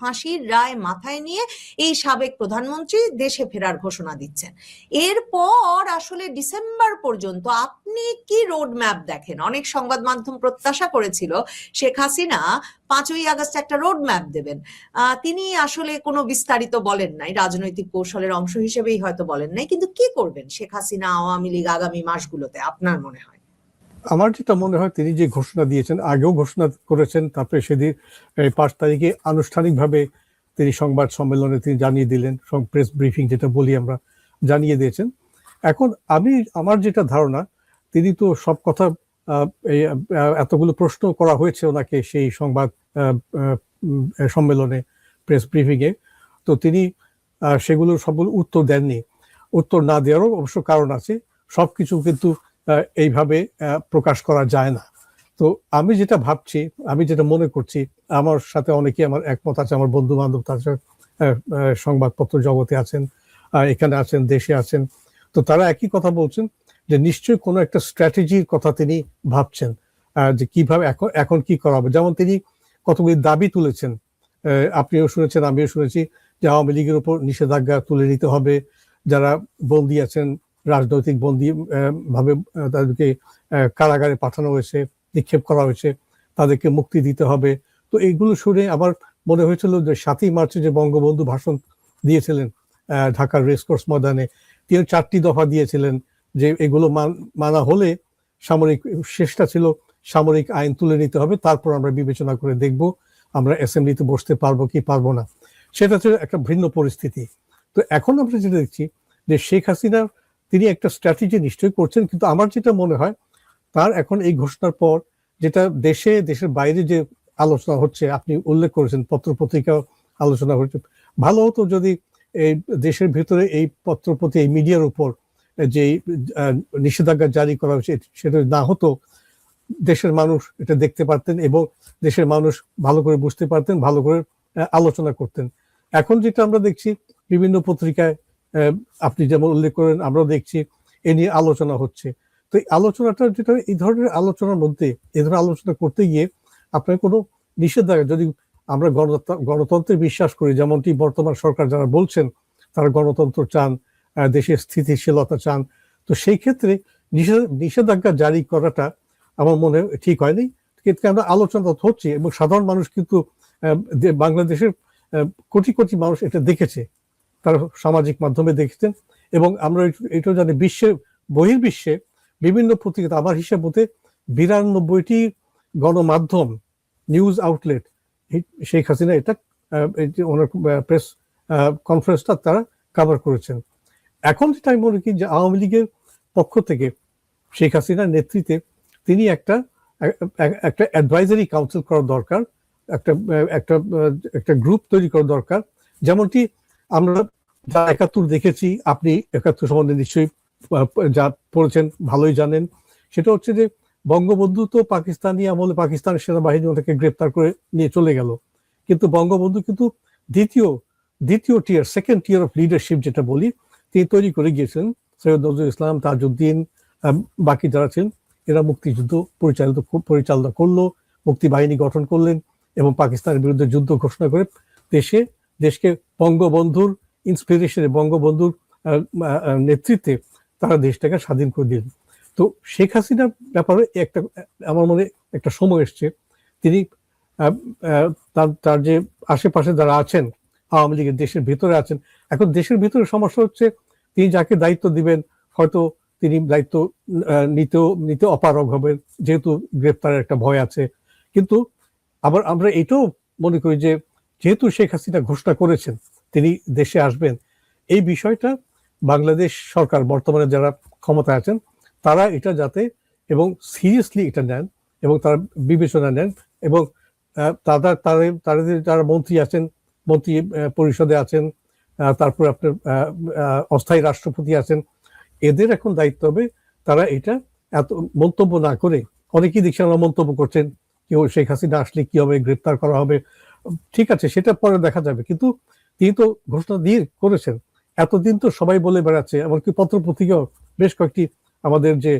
ফাঁসির রায় মাথায় নিয়ে এই সাবেক প্রধানমন্ত্রী দেশে ফেরার ঘোষণা দিচ্ছেন। এরপর আসলে ডিসেম্বর পর্যন্ত আপনি কি রোড ম্যাপ দেখেন? অনেক সংবাদ মাধ্যম প্রত্যাশা করেছিল শেখ হাসিনা 5ই আগস্ট একটা রোড ম্যাপ দেবেন। তিনি আসলে কোনো বিস্তারিত বলেন নাই, রাজনৈতিক কৌশলের অংশ হিসেবেই হয়তো বলেন নাই। কিন্তু কি করবেন শেখ হাসিনা, আওয়ামী লীগ আগামী মাসগুলোতে আপনার মনে হয়? আমার যেটা মনে হয়, তিনি যে ঘোষণা দিয়েছেন, আগেও ঘোষণা করেছেন, তারপরে সেদিন 5 তারিখে আনুষ্ঠানিকভাবে তিনি সংবাদ সম্মেলনে তিনি জানিয়ে দিলেন, প্রেস ব্রিফিং যেটা বলি আমরা, জানিয়ে দিয়েছেন। এখন আমার যেটা ধারণা, তিনি তো সব কথা, এতগুলো প্রশ্ন করা হয়েছে ওনাকে সেই সংবাদ সম্মেলনে, প্রেস ব্রিফিংয়ে, তো তিনি সেগুলো সবগুলো উত্তর দেননি। উত্তর না দেওয়ারও অবশ্য কারণ আছে, সবকিছু কিন্তু এইভাবে প্রকাশ করা যায় না। তো আমি যেটা ভাবছি, আমি যেটা মনে করছি, আমার সাথে অনেকেই আমার একমত আছে, আমার বন্ধু বান্ধব তাছাড়া সংবাদপত্র জগতে আছেন, এখানে আছেন, দেশে আছেন, তো তারা একই কথা বলছেন যে নিশ্চয়ই কোনো একটা স্ট্র্যাটেজির কথা তিনি ভাবছেন, যে কিভাবে এখন কি করা হবে। যেমন তিনি কতগুলি দাবি তুলেছেন, আপনিও শুনেছেন, আমিও শুনেছি, যে আওয়ামী লীগের উপর নিষেধাজ্ঞা তুলে নিতে হবে, যারা বন্দী আছেন, রাজনৈতিক বন্দী ভাবে তাদেরকে কারাগারে পাঠানো হয়েছে, নিক্ষেপ করা হয়েছে, তাদেরকে মুক্তি দিতে হবে। তো এইগুলো শুনে আমার মনে হয়েছিল যে 7ই মার্চে যে বঙ্গবন্ধু ভাষণ দিয়েছিলেন ঢাকার রেসকোর্স ময়দানে, তিনি 4টি দফা দিয়েছিলেন যে এগুলো মানা হলে সামরিক, শেষটা ছিল সামরিক আইন তুলে নিতে হবে, তারপর আমরা বিবেচনা করে দেখব আমরা অ্যাসেম্বলিতে বসতে পারবো কি পারবো না। সেটা ছিল একটা ভিন্ন পরিস্থিতি। তো এখন আমরা যেটা দেখছি যে শেখ হাসিনা তিনি একটা স্ট্র্যাটেজি নিশ্চয়ই করছেন, কিন্তু আমার যেটা মনে হয় তার এখন এই ঘোষণার পর যেটা দেশের বাইরে যে আলোচনা হচ্ছে, আপনি উল্লেখ করেছেন পত্রপত্রিকা আলোচনা হচ্ছে, ভালো হতো যদি এই দেশের ভিতরে এই পত্রপত্রিকা, এই মিডিয়ার উপর যে নিষেধাজ্ঞা জারি করা হয়েছে সেটা না হতো, দেশের মানুষ এটা দেখতে পারতেন এবং দেশের মানুষ ভালো করে বুঝতে পারতেন, ভালো করে আলোচনা করতেন। এখন যেটা আমরা দেখছি বিভিন্ন পত্রিকায়, আপনি যেমন উল্লেখ করেন, আমরাও দেখছি এ নিয়ে আলোচনা হচ্ছে। তো এই আলোচনাটা যেটা, এই ধরনের আলোচনার মধ্যে, এই ধরনের আলোচনা করতে গিয়ে আপনার কোনো নিষেধাজ্ঞা, যদি আমরা গণতন্ত্রে বিশ্বাস করি, যেমনটি বর্তমান সরকার যারা বলছেন তারা গণতন্ত্র চান, দেশের স্থিতিশীলতা চান, তো সেই ক্ষেত্রে নিষেধাজ্ঞা জারি করাটা আমার মনে ঠিক হয়নি। কিন্তু আমরা আলোচনা হচ্ছে এবং সাধারণ মানুষ কিন্তু, বাংলাদেশের কোটি কোটি মানুষ এটা দেখেছে, তারা সামাজিক মাধ্যমে দেখেছেন, এবং আমরা এটাও জানি বহির্বিশ্বে বিভিন্ন পত্রিকা, আমার হিসাব মতে 92টি গণমাধ্যম, নিউজ আউটলেট শেখ হাসিনা এটা ওনার প্রেস কনফারেন্সটা তারা কভার করেছেন। এখন যেটা আমি মনে করি যে আওয়ামী লীগের পক্ষ থেকে শেখ হাসিনার নেতৃত্বে তিনি একটা অ্যাডভাইজারি কাউন্সিল করা দরকার, একটা গ্রুপ তৈরি করা দরকার। যেমনটি আমরা যা 71 দেখেছি, আপনি 71 সম্বন্ধে নিশ্চয়ই যা পড়েছেন ভালোই জানেন, সেটা হচ্ছে যে বঙ্গবন্ধু তো পাকিস্তানি আমলে পাকিস্তানের সেনাবাহিনী ওনাকে গ্রেপ্তার করে নিয়ে চলে গেল, কিন্তু বঙ্গবন্ধু কিন্তু দ্বিতীয় টিয়ার, সেকেন্ড টিয়ার অফ লিডারশিপ যেটা বলি, তিনি তৈরি করে গিয়েছেন। সৈয়দ নজরুল ইসলাম, তাজউদ্দিন, বাকি যারা ছিলেন, এরা মুক্তিযুদ্ধ পরিচালনা করলো, মুক্তি বাহিনী গঠন করলেন এবং পাকিস্তানের বিরুদ্ধে যুদ্ধ ঘোষণা করে দেশকে বঙ্গবন্ধুর ইন্সপিরেশনে, বঙ্গবন্ধুর নেতৃত্বে তারা দেশটাকে স্বাধীন করে দিলেন। তো শেখ হাসিনার ব্যাপারে আমার মনে একটা সময় এসছে, তিনি তার যে আশেপাশে যারা আছেন আওয়ামী লীগের, দেশের ভিতরে আছেন, এখন দেশের ভিতরে সমস্যা হচ্ছে তিনি যাকে দায়িত্ব দিবেন হয়তো তিনি দায়িত্ব নিতে অপারগ হবেন, যেহেতু গ্রেপ্তারের একটা ভয় আছে। কিন্তু আবার আমরা এটাও মনে করি যে যেহেতু শেখ হাসিনা ঘোষণা করেছেন তিনি দেশে আসবেন, এই বিষয়টা বাংলাদেশ সরকার বর্তমানে যারা ক্ষমতায় আছেন তারা এটা যাতে এবং সিরিয়াসলি এটা নেন এবং তারা বিবেচনা নেন, এবং তাদের যারা মন্ত্রী আছেন, মন্ত্রী পরিষদে আছেন, তারপর আপনার অস্থায়ী রাষ্ট্রপতি আছেন, এদের এখন দায়িত্ব হবে তারা এটা এত মন্তব্য না করে, অনেকেই দেখছি আমরা মন্তব্য করছেন কেউ শেখ হাসিনা আসলে কি হবে, গ্রেপ্তার করা হবে, ঠিক আছে সেটা পরে দেখা যাবে, কিন্তু তিনি তো ঘোষণা দিয়ে করেছেন। এতদিন তো সবাই বলে বেড়াচ্ছে, এমনকি পত্রপত্রিকাও বেশ কয়েকটি, আমাদের যে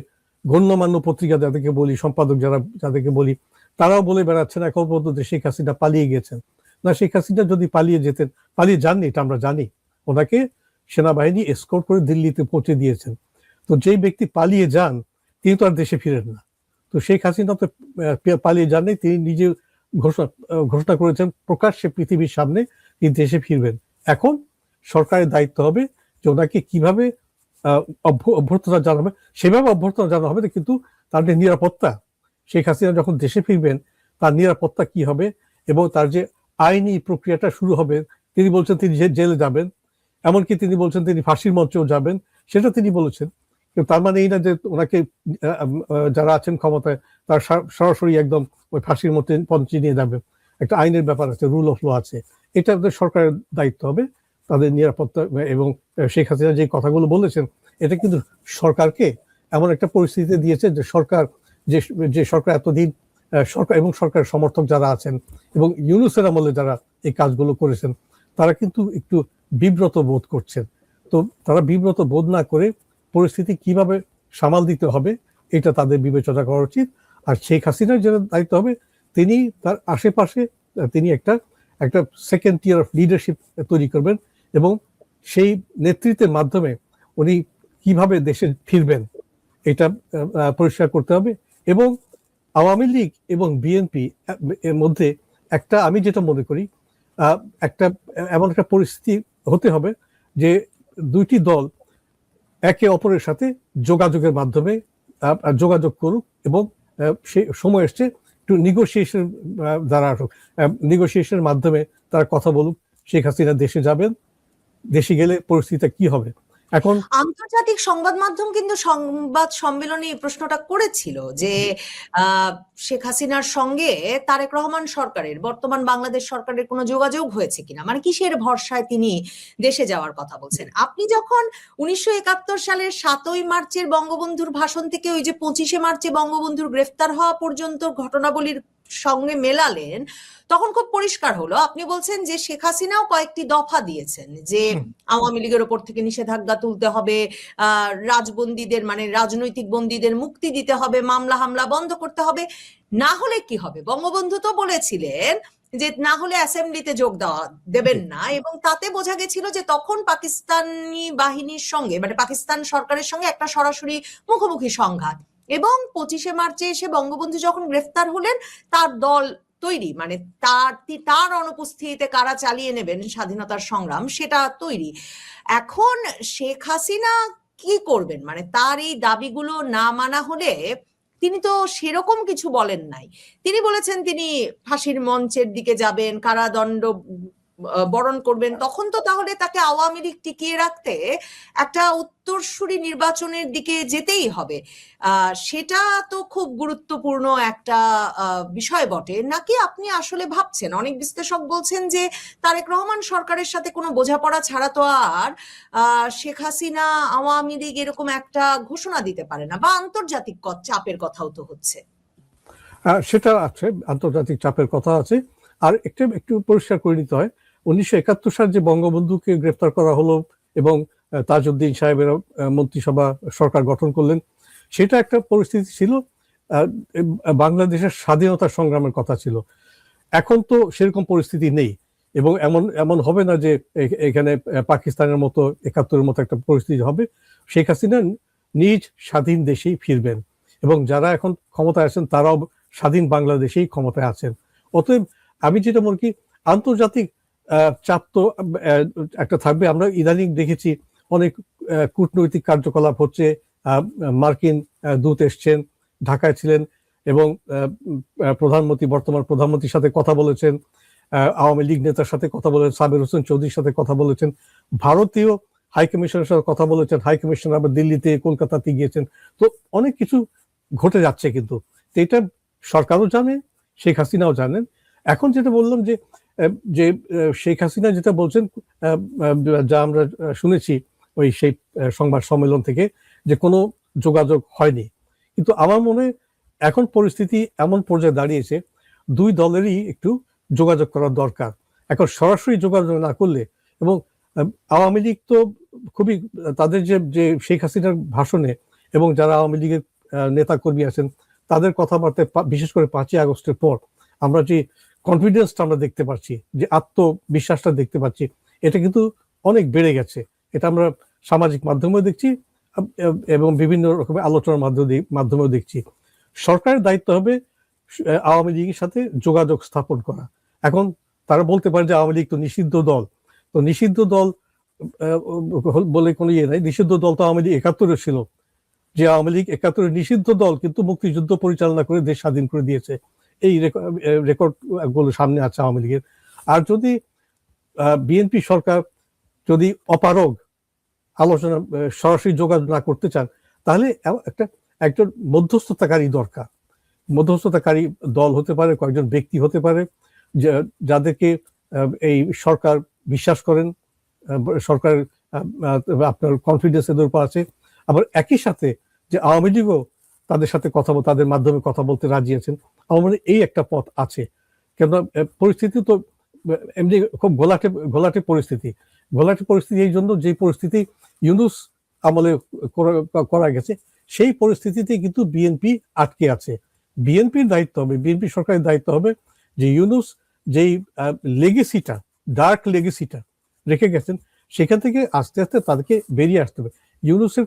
গণ্যমান্য পত্রিকা যাদেরকে বলি, সম্পাদক যাদেরকে বলি, তারাও বলে বেড়াচ্ছেন এখন পর্যন্ত শেখ হাসিনা পালিয়ে গেছেন। না শেখ হাসিনা যদি পালিয়ে যাননি, এটা আমরা জানি, ওনাকে সেনাবাহিনী এসকর্ট করে দিল্লিতে পৌঁছে দিয়েছেন। তো যেই ব্যক্তি পালিয়ে যান তিনি তো আর দেশে ফিরেন না। তো শেখ হাসিনা তো পালিয়ে যাননি, তিনি নিজে ঘোষণা করেছেন প্রকাশ্যে পৃথিবীর সামনে তিনি দেশে ফিরবেন। এখন সরকারের দায়িত্ব হবে যে ওনাকে কিভাবে অভ্যর্থনা জানাবে, সেভাবে অভ্যর্থনা জানানো হবে, কিন্তু তার যে নিরাপত্তা, শেখ হাসিনা যখন দেশে ফিরবেন তার নিরাপত্তা কি হবে এবং তার যে আইনি প্রক্রিয়াটা শুরু হবে। তিনি বলছেন তিনি জেলে যাবেন, এমনকি তিনি বলছেন তিনি ফাঁসির মঞ্চেও যাবেন, সেটা তিনি বলেছেন। কিন্তু তার মানে এই না যে ওনাকে যারা আছেন ক্ষমতায় তার সরাসরি একদম ওই ফাঁসির মঞ্চে নিয়ে যাবে। একটা আইনের ব্যাপার আছে, রুল অফ ল আছে, এটা সরকারের দায়িত্ব হবে তাদের নিরাপত্তা। এবং শেখ হাসিনা যে কথাগুলো বলেছেন এটা কিন্তু সরকারকে এমন একটা পরিস্থিতিতে দিয়েছে যে সরকার এতদিন সরকার এবং সরকারের সমর্থক যারা আছেন এবং ইউনূসের আমলে যারা এই কাজগুলো করেছেন তারা কিন্তু একটু বিব্রত বোধ করছেন। তো তারা বিব্রত বোধ না করে পরিস্থিতি কিভাবে সামাল দিতে হবে এটা তাদের বিবেচনা করা উচিত। আর শেখ হাসিনার যেটা দায়িত্ব হবে, তিনি তার আশেপাশে তিনি একটা সেকেন্ড টিয়ার অফ লিডারশিপ তৈরি করবেন এবং সেই নেতৃত্বের মাধ্যমে উনি কিভাবে দেশে ফিরবেন এটা পরিষ্কার করতে হবে। এবং আওয়ামী লীগ এবং বিএনপি এর মধ্যে আমি যেটা মনে করি এমন একটা পরিস্থিতি হতে হবে যে দুইটি দল একে অপরের সাথে যোগাযোগের মাধ্যমে যোগাযোগ করুক এবং সেই সময় এসছে একটু নিগোসিয়েশনের মাধ্যমে তারা কথা বলুক। শেখ হাসিনা দেশে যাবেন, দেশে গেলে পরিস্থিতিটা কি হবে। এখন আন্তর্জাতিক সংবাদ মাধ্যম কিন্তু সংবাদ সম্মেলনে এই প্রশ্নটা করেছিল যে শেখ হাসিনার সঙ্গে তারেক রহমান সরকারের, বর্তমান বাংলাদেশ সরকারের কোনো যোগাযোগ হয়েছে কিনা, মানে কিসের ভরসায় তিনি দেশে যাওয়ার কথা বলছেন। আপনি যখন 1971 সালের 7ই মার্চের বঙ্গবন্ধুর ভাষণ থেকে ওই যে 25শে মার্চে বঙ্গবন্ধুর গ্রেফতার হওয়া পর্যন্ত ঘটনাবলীর সঙ্গে মেলালেন, তখন খুব পরিষ্কার হলো আপনি বলছেন যে শেখ হাসিনাও কয়েকটি দফা দিয়েছেন যে আওয়ামী লীগের ওপর থেকে নিষেধাজ্ঞা তুলতে হবে, রাজবন্দীদের মানে রাজনৈতিক বন্দীদের মুক্তি দিতে হবে, মামলা হামলা বন্ধ করতে হবে, না হলে কি হবে। বঙ্গবন্ধু তো বলেছিলেন যে না হলে অ্যাসেম্বলিতে যোগ দেবেন না, এবং তাতে বোঝা গেছিল যে তখন পাকিস্তানি বাহিনীর সঙ্গে মানে পাকিস্তান সরকারের সঙ্গে একটা সরাসরি মুখোমুখি সংঘাত। এবং 25শে মার্চে এসে বঙ্গবন্ধু যখন গ্রেফতার হলেন তার দল তৈরি, মানে তার অনুপস্থিতিতে কারা চালিয়ে নেবেন স্বাধীনতার সংগ্রাম সেটা তৈরি। এখন শেখ হাসিনা কি করবেন, মানে তার এই দাবিগুলো না মানা হলে তিনি তো সেরকম কিছু বলেন নাই। তিনি বলেছেন তিনি ফাঁসির মঞ্চের দিকে যাবেন, কারাদণ্ড বরণ করবেন। তখন তো তাহলে তাকে আওয়ামী লীগ টিকিয়ে রাখতে একটা উত্তরসূরি নির্বাচনের দিকে যেতেই হবে। সেটা তো খুব গুরুত্বপূর্ণ একটা বিষয় বটে নাকি আপনি আসলে ভাবছেন? অনেক বিশ্লেষক বলছেন যে তারেক রহমান সরকারের সাথে কোনো বোঝাপড়া ছাড়া তো আর শেখ হাসিনা আওয়ামী লীগ এরকম একটা ঘোষণা দিতে পারে না, বা আন্তর্জাতিক চাপের কথাও তো হচ্ছে। সেটা আছে, আন্তর্জাতিক চাপের কথা আছে। আর একটু পরিষ্কার করে নিতে হয়, 1971 সালে যে বঙ্গবন্ধুকে গ্রেফতার করা হলো এবং তাজউদ্দিন সাহেবের মন্ত্রিসভা সরকার গঠন করলেন, সেটা একটা পরিস্থিতি ছিল, বাংলাদেশের স্বাধীনতা সংগ্রামের কথা ছিল। এখন তো সেরকম পরিস্থিতি নেই এবং এমন হবে না যে এখানে পাকিস্তানের মতো 71-এর মতো একটা পরিস্থিতি হবে। শেখ হাসিনা নিজ স্বাধীন দেশেই ফিরবেন এবং যারা এখন ক্ষমতায় আছেন তারাও স্বাধীন বাংলাদেশেই ক্ষমতায় আছেন। অতএব আমি যেটা মনে করি আন্তর্জাতিক চাপ তো একটা থাকবে। আমরা ইদানিং দেখেছি অনেক কূটনৈতিক কার্যকলাপ হচ্ছে, মার্কিন দূত এসছেন, ঢাকায় ছিলেন এবং বর্তমান প্রধানমন্ত্রীর সাথে কথা বলেছেন, আওয়ামী লীগ নেতার সাথে কথা বলেছেন, সাবের হোসেন চৌধুরীর সাথে কথা বলেছেন, ভারতীয় হাইকমিশনের সাথে কথা বলেছেন, হাইকমিশনার আবার দিল্লিতে কলকাতাতে গিয়েছেন। তো অনেক কিছু ঘটে যাচ্ছে, কিন্তু এটা সরকারও জানে, শেখ হাসিনাও জানেন। এখন যেটা বললাম যে শেখ হাসিনা যেটা বলছেন, যা আমরা শুনেছি ওই সেই সংবাদ সম্মেলন থেকে, যে কোনো যোগাযোগ হয়নি। কিন্তু আমার মনে এখন পরিস্থিতি এমন পর্যায়ে দাঁড়িয়েছে দুই দলেরই একটু যোগাযোগ করার দরকার। এখন সরাসরি যোগাযোগ না করলে, এবং আওয়ামী লীগ তো খুবই তাদের যে শেখ হাসিনার ভাষণে এবং যারা আওয়ামী লীগের নেতা কর্মী আছেন তাদের কথাবার্তায়, বিশেষ করে 5ই আগস্টের পর আমরা যে কনফিডেন্সটা আমরা দেখতে পাচ্ছি, যে আত্মবিশ্বাসটা দেখতে পাচ্ছি, এটা কিন্তু অনেক বেড়ে গেছে। এটা আমরা সামাজিক মাধ্যমেও দেখছি এবং বিভিন্ন রকমের আলোচনার মাধ্যমেও দেখছি। সরকারের দায়িত্ব হবে আওয়ামী লীগের সাথে যোগাযোগ স্থাপন করা। এখন তারা বলতে পারে যে আওয়ামী লীগ তো নিষিদ্ধ দল, তো নিষিদ্ধ দল বলে কোনো ইয়ে নাই। নিষিদ্ধ দল তো আওয়ামী লীগ ৭১ ছিল, যে আওয়ামী লীগ ৭১ নিষিদ্ধ দল কিন্তু মুক্তিযুদ্ধ পরিচালনা করে দেশ স্বাধীন করে দিয়েছে। এই রেকর্ড গুলো সামনে আছে আওয়ামী লীগের। আর যদি বিএনপি সরকার যদি অপারগ আলোচনা সরাসরি যোগাযোগ না করতে চান, তাহলে একজন মধ্যস্থতাকারী দরকার। মধ্যস্থতাকারী দল হতে পারে, কয়েকজন ব্যক্তি হতে পারে, যাদেরকে এই সরকার বিশ্বাস করেন, সরকার আপনার কনফিডেন্স এদের উপর আছে। আবার একই সাথে যে আওয়ামী লীগও তাদের সাথে তাদের মাধ্যমে কথা বলতে রাজি আছেন। আমার মনে এই একটা পথ আছে। কেন পরিস্থিতি তো এমনি খুব ঘোলাটে পরিস্থিতি এই জন্য, যে পরিস্থিতি ইউনূস আমলে করা গেছে, সেই পরিস্থিতিতে কিন্তু বিএনপি আটকে আছে। বিএনপির দায়িত্ব হবে, বিএনপি সরকারের দায়িত্ব হবে যে ইউনূস যেই লেগেসিটা, ডার্ক লেগেসিটা রেখে গেছেন, সেখান থেকে আস্তে আস্তে তাদেরকে বেরিয়ে আসতে হবে। ইউনূসের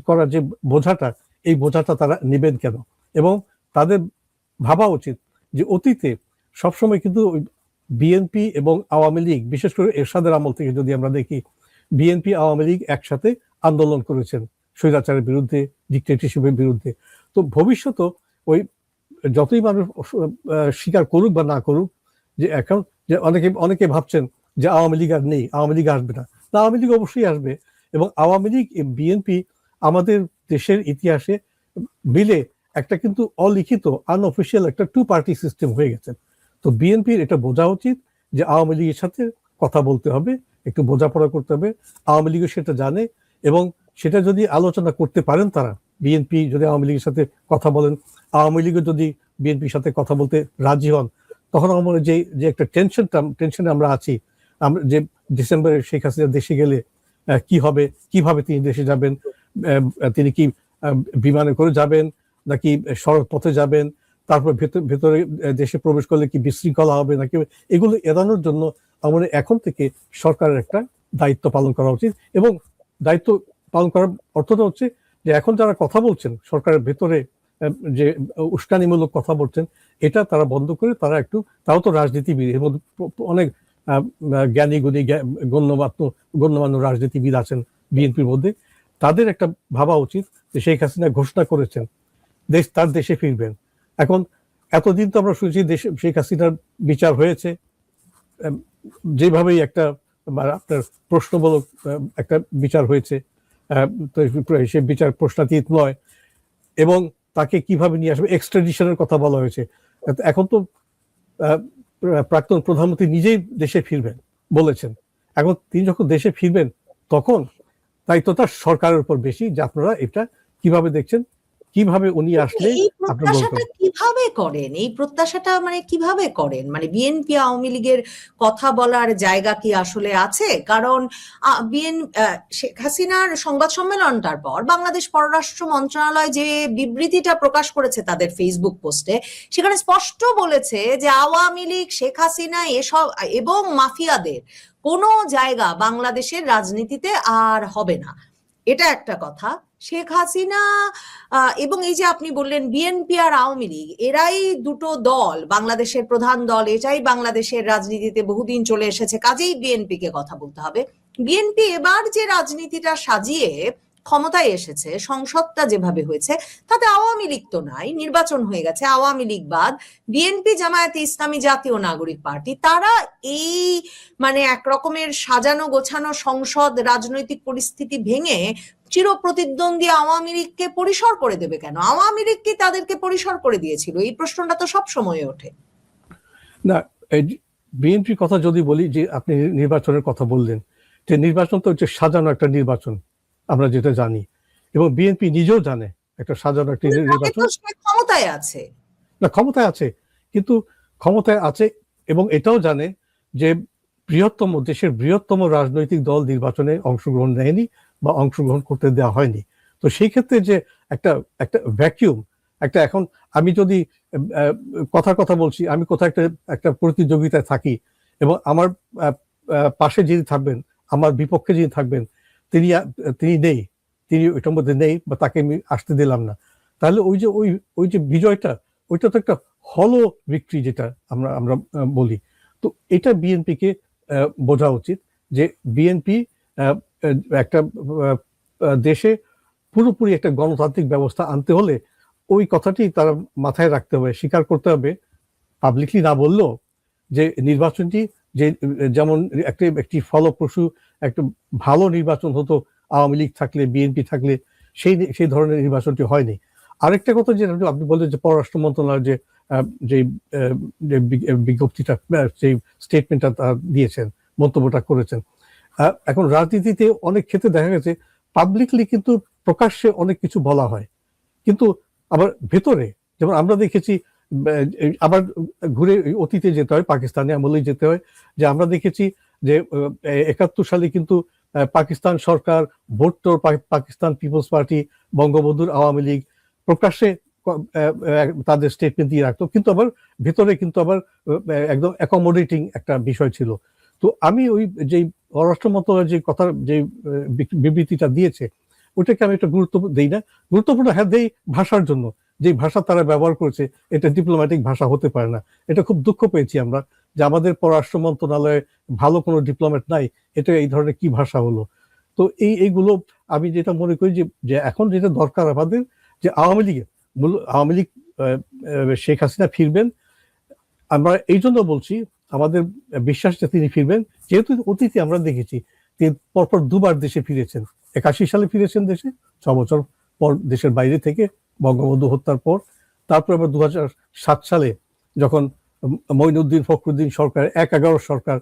করা যে বোঝাটা, এই বোঝাটা তারা নেবেন কেন? এবং তাদের ভাবা উচিত যে অতীতে সবসময় কিন্তু বিএনপি এবং আওয়ামী লীগ, বিশেষ করে এরশাদের আমল থেকে যদি আমরা দেখি, বিএনপি আওয়ামী লীগ একসাথে আন্দোলন করেছেন স্বৈরাচারের বিরুদ্ধে, ডিক্টেটরশিপের বিরুদ্ধে। তো ভবিষ্যতে ওই যতই মানুষ স্বীকার করুক বা না করুক, যে এখন যে অনেকে ভাবছেন যে আওয়ামী লীগ আর নেই, আওয়ামী লীগ আসবে না, আওয়ামী লীগ অবশ্যই আসবে। এবং আওয়ামী লীগ বিএনপি আমাদের দেশের ইতিহাসে মিলে একটা কিন্তু অলিখিত আনঅফিসিয়াল একটা 2 পার্টি সিস্টেম হয়ে গেছে। তো বিএনপির এটা বোঝা উচিত যে আওয়ামী লীগের সাথে কথা বলতে হবে, একটু বোঝাপড়া করতে হবে। আওয়ামী লীগও সেটা জানে, এবং সেটা যদি আলোচনা করতে পারেন তারা, বিএনপি যদি আওয়ামী লীগের সাথে কথা বলেন, আওয়ামী লীগও যদি বিএনপির সাথে কথা বলতে রাজি হন, তখন আমার যে একটা টেনশনে আমরা আছি, আমরা যে ডিসেম্বরে শেখ হাসিনা দেশে গেলে কি হবে, কিভাবে তিনি দেশে যাবেন, তিনি কি বিমানে করে যাবেন নাকি সড়ক পথে যাবেন, তারপর ভেতরে দেশে প্রবেশ করলে কি বিশৃঙ্খলা হবে নাকি, এগুলো এড়ানোর জন্য আমাদের এখন থেকে সরকারের একটা দায়িত্ব পালন করা উচিত। এবং দায়িত্ব পালন করার অর্থটা হচ্ছে যে এখন যারা কথা বলছেন সরকারের ভেতরে, যে উস্কানিমূলক কথা বলছেন, এটা তারা বন্ধ করে তারাও তো রাজনীতিবিদ, এর মধ্যে অনেক জ্ঞানী গুণী গণ্যমান্য রাজনীতিবিদ আছেন বিএনপির মধ্যে। তাদের একটা ভাবা উচিত যে শেখ হাসিনা ঘোষণা করেছেন তার দেশে ফিরবেন। এখন এতদিন তো আমরা শুনছি শেখ হাসিনার বিচার হয়েছে, যেভাবেই একটা আপনার প্রশ্নমূলক একটা বিচার হয়েছে, তো সে বিচার প্রশ্নাতীত নয়, এবং তাকে কিভাবে নিয়ে আসবে, এক্সট্রাডিশনের কথা বলা হয়েছে। এখন তো প্রাক্তন প্রধানমন্ত্রী নিজেই দেশে ফিরবেন বলেছেন। এখন তিনি যখন দেশে ফিরবেন, তখন দায়িত্বটা সরকারের উপর বেশি, যে আপনারা এটা কিভাবে দেখছেন, কিভাবে উনি আসলে এই প্রত্যাশাটা কিভাবে করেন, মানে বিএনপি আওয়ামী লীগের কথা বলার জায়গা কি আসলে আছে? কারণ শেখ হাসিনার সংবাদ সম্মেলনটার পর বাংলাদেশ পররাষ্ট্র মন্ত্রণালয় যে বিবৃতিটা প্রকাশ করেছে তাদের ফেসবুক পোস্টে, সেখানে স্পষ্ট বলেছে যে আওয়ামী লীগ, শেখ হাসিনা এসব এবং মাফিয়াদের কোনো জায়গা বাংলাদেশের রাজনীতিতে আর হবে না। এটা একটা কথা। শেখ হাসিনা এবং এই যে আপনি বললেন বিএনপি আর আওয়ামী লীগ, এরাই দুটো দল, বাংলাদেশের প্রধান দল, এটাই বাংলাদেশের রাজনীতিতে বহুদিন চলে এসেছে, কাজেই বিএনপি কে কথা বলতে হবে। বিএনপি এবার যে রাজনীতিটা সাজিয়ে ক্ষমতায় এসেছে, সংসদটা যেভাবে হয়েছে, তাতে আওয়ামী লীগ তো নাই, নির্বাচন হয়ে গেছে, আওয়ামী লীগ বাদ বিএনপি, জামায়াতে ইসলামী, জাতীয় নাগরিক পার্টি, তারা এই মানে একরকমের সাজানো গোছানো সংসদ রাজনৈতিক পরিস্থিতি ভেঙে চিরপ্রতিদ্বন্দ্বী আওয়ামী লীগকে পরিসর করে দেবে কেন? আওয়ামী লীগ কি তাদেরকে পরিসর করে দিয়েছিল? এই প্রশ্নটা তো সব সময় ওঠে। না, বিএনপির কথা যদি বলি, যে আপনি নির্বাচনের কথা বললেন, যে নির্বাচন তো হচ্ছে সাজানো একটা নির্বাচন, আমরা যেটা জানি, এবং বিএনপি নিজেও জানে একটা সাজানো একটা নির্বাচন। ক্ষমতায় আছে না, ক্ষমতায় আছে, কিন্তু ক্ষমতায় আছে এবং এটাও জানে যে দেশের বৃহত্তম রাজনৈতিক দল নির্বাচনে অংশগ্রহণ নেয়নি বা অংশগ্রহণ করতে দেওয়া হয়নি। তো সেই ক্ষেত্রে যে একটা ভ্যাকিউম, এখন আমি যদি কথার কথা বলছি, আমি কোথাও একটা একটা প্রতিযোগিতায় থাকি এবং আমার পাশে যিনি থাকবেন, আমার বিপক্ষে যিনি থাকবেন, তিনি তিনি নেই, তিনি ওইটার মধ্যে নেই বা তাকে আমি আসতে দিলাম না, তাহলে ওই যে ওই যে বিজয়টা, ওইটা তো একটা হলো ভিক্টরি যেটা আমরা আমরা বলি। তো এটা বিএনপিকে বোঝা উচিত যে বিএনপি একটা দেশে পুরোপুরি একটা গণতান্ত্রিক ব্যবস্থা আনতে হলে ওই কথাটি তারা মাথায় রাখতে হবে, স্বীকার করতে হবে, পাবলিকলি না বললেও, যে নির্বাচনটি যে যেমন একটি ফলপ্রসূ একটা ভালো নির্বাচন হতো আওয়ামী লীগ থাকলে, বিএনপি থাকলে, সেই ধরনের নির্বাচনটি হয়নি। আরেকটা কথা যেটা আপনি বললেন যে পররাষ্ট্র মন্ত্রণালয়ের যে বিজ্ঞপ্তিটা, যে স্টেটমেন্টটা দিয়েছেন, মন্তব্যটা করেছেন, এখন রাজনীতিতে অনেক ক্ষেত্রে দেখা গেছে পাবলিকলি কিন্তু প্রকাশ্যে অনেক কিছু বলা হয়, কিন্তু আবার ভেতরে, যেমন আমরা দেখেছি, আবার ঘুরে অতীতে যেতে হয়, পাকিস্তানে আমলেই যেতে হয়, যে আমরা দেখেছি যে ৭১ সালে কিন্তু পাকিস্তান সরকার, ভুট্টোর পাকিস্তান পিপলস পার্টি, বঙ্গবন্ধুর আওয়ামী লীগ প্রকাশ্যে তাদের স্টেটমেন্ট দিয়ে রাখতো, কিন্তু আবার ভেতরে কিন্তু আবার একদম অ্যাকোমোডেটিং একটা বিষয় ছিল। তো আমি ওই যে পররাষ্ট্র মন্ত্রণালয় যে কথা, যে বিবৃতিটা দিয়েছে, ওটাকে আমি একটা গুরুত্ব দেই না। গুরুত্বপূর্ণ হ্যাঁ দেই ভাষার জন্য, যে ভাষা তারা ব্যবহার করেছে এটা ডিপ্লোম্যাটিক ভাষা হতে পারে না। এটা খুব দুঃখ পেয়েছি আমরা যে আমাদের পররাষ্ট্র মন্ত্রণালয়ে ভালো কোনো ডিপ্লোম্যাট নাই, এটা এই ধরনের কি ভাষা হলো। তো এইগুলো আমি যেটা মনে করি যে এখন যেটা দরকার আমাদের, যে আওয়ামী লীগ শেখ হাসিনা ফিরবেন, আমরা এই জন্য বলছি আমাদের বিশ্বাস যে তিনি ফিরবেন, যেহেতু অতীতে আমরা দেখেছি তিনি পরপর দুবার দেশে ফিরেছেন। ৮১ সালে ফিরেছেন দেশে, ৬ বছর পর দেশের বাইরে থেকে বঙ্গবন্ধু হত্যার পর, তারপর আবার ২০০৭ সালে যখন মঈনুদ্দিন ফখরুদ্দিন সরকার ১/১১ সরকার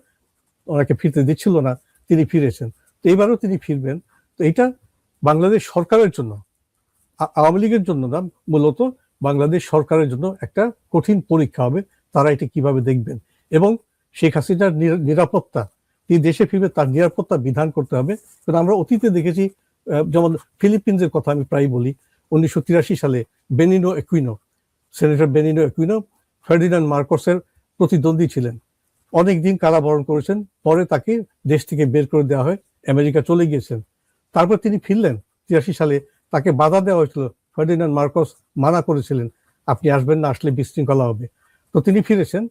ওনাকে ফিরতে দিচ্ছিল না, তিনি ফিরেছেন। তো এবারও তিনি ফিরবেন। তো এটা বাংলাদেশ সরকারের জন্য, আওয়ামী লীগের জন্য না, মূলত বাংলাদেশ সরকারের জন্য একটা কঠিন পরীক্ষা হবে, তারা এটা কিভাবে দেখবেন। এবং শেখ হাসিনার নিরাপত্তা, তিনি দেশে ফিরবে তার নিরাপত্তা বিধান করতে হবে। কারণ আমরা অতীতে দেখেছি, যেমন ফিলিপিন্সের কথা আমি প্রায় বলি, ১৯৮৩ সালে সেনেটর বেনিনো একুইনো ফার্ডিনান্ড মার্কোসের প্রতিদ্বন্দ্বী ছিলেন, অনেকদিন কারাবরণ করেছেন, পরে তাকে দেশ থেকে বের করে দেওয়া হয়, আমেরিকা চলে গিয়েছেন। তারপর তিনি ফিরলেন ৮৩ সালে, তাকে বাধা দেওয়া হয়েছিল, ফার্ডিনান্ড মার্কোস মানা করেছিলেন আপনি আসবেন না, আসলে বিশৃঙ্খলা হবে। তো তিনি ফিরেছেন,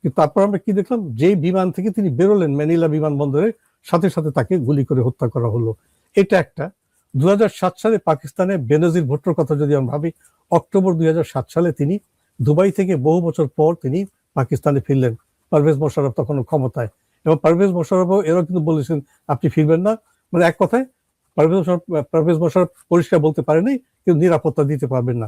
কিন্তু তারপর আমরা কি দেখলাম, যে বিমান থেকে তিনি বেরোলেন ম্যানিলা বিমানবন্দরে, সাথে সাথে তাকে গুলি করে হত্যা করা হলো। এটা একটা। ২০০৭ সালে পাকিস্তানে বেনজির ভুট্টোর কথা যদি আমরা ভাবি, অক্টোবর ২০০৭ সালে তিনি দুবাই থেকে বহু বছর পর তিনি পাকিস্তানে ফিরলেন, পারভেজ মোশাররফ তখনও ক্ষমতায়, এবং পারভেজ মোশাররফও এরাও কিন্তু বলেছেন আপনি ফিরবেন না। মানে এক কথায় পারভেজ মোশাররফ পরিষ্কার বলতে পারেনি কিন্তু নিরাপত্তা দিতে পারবেন না।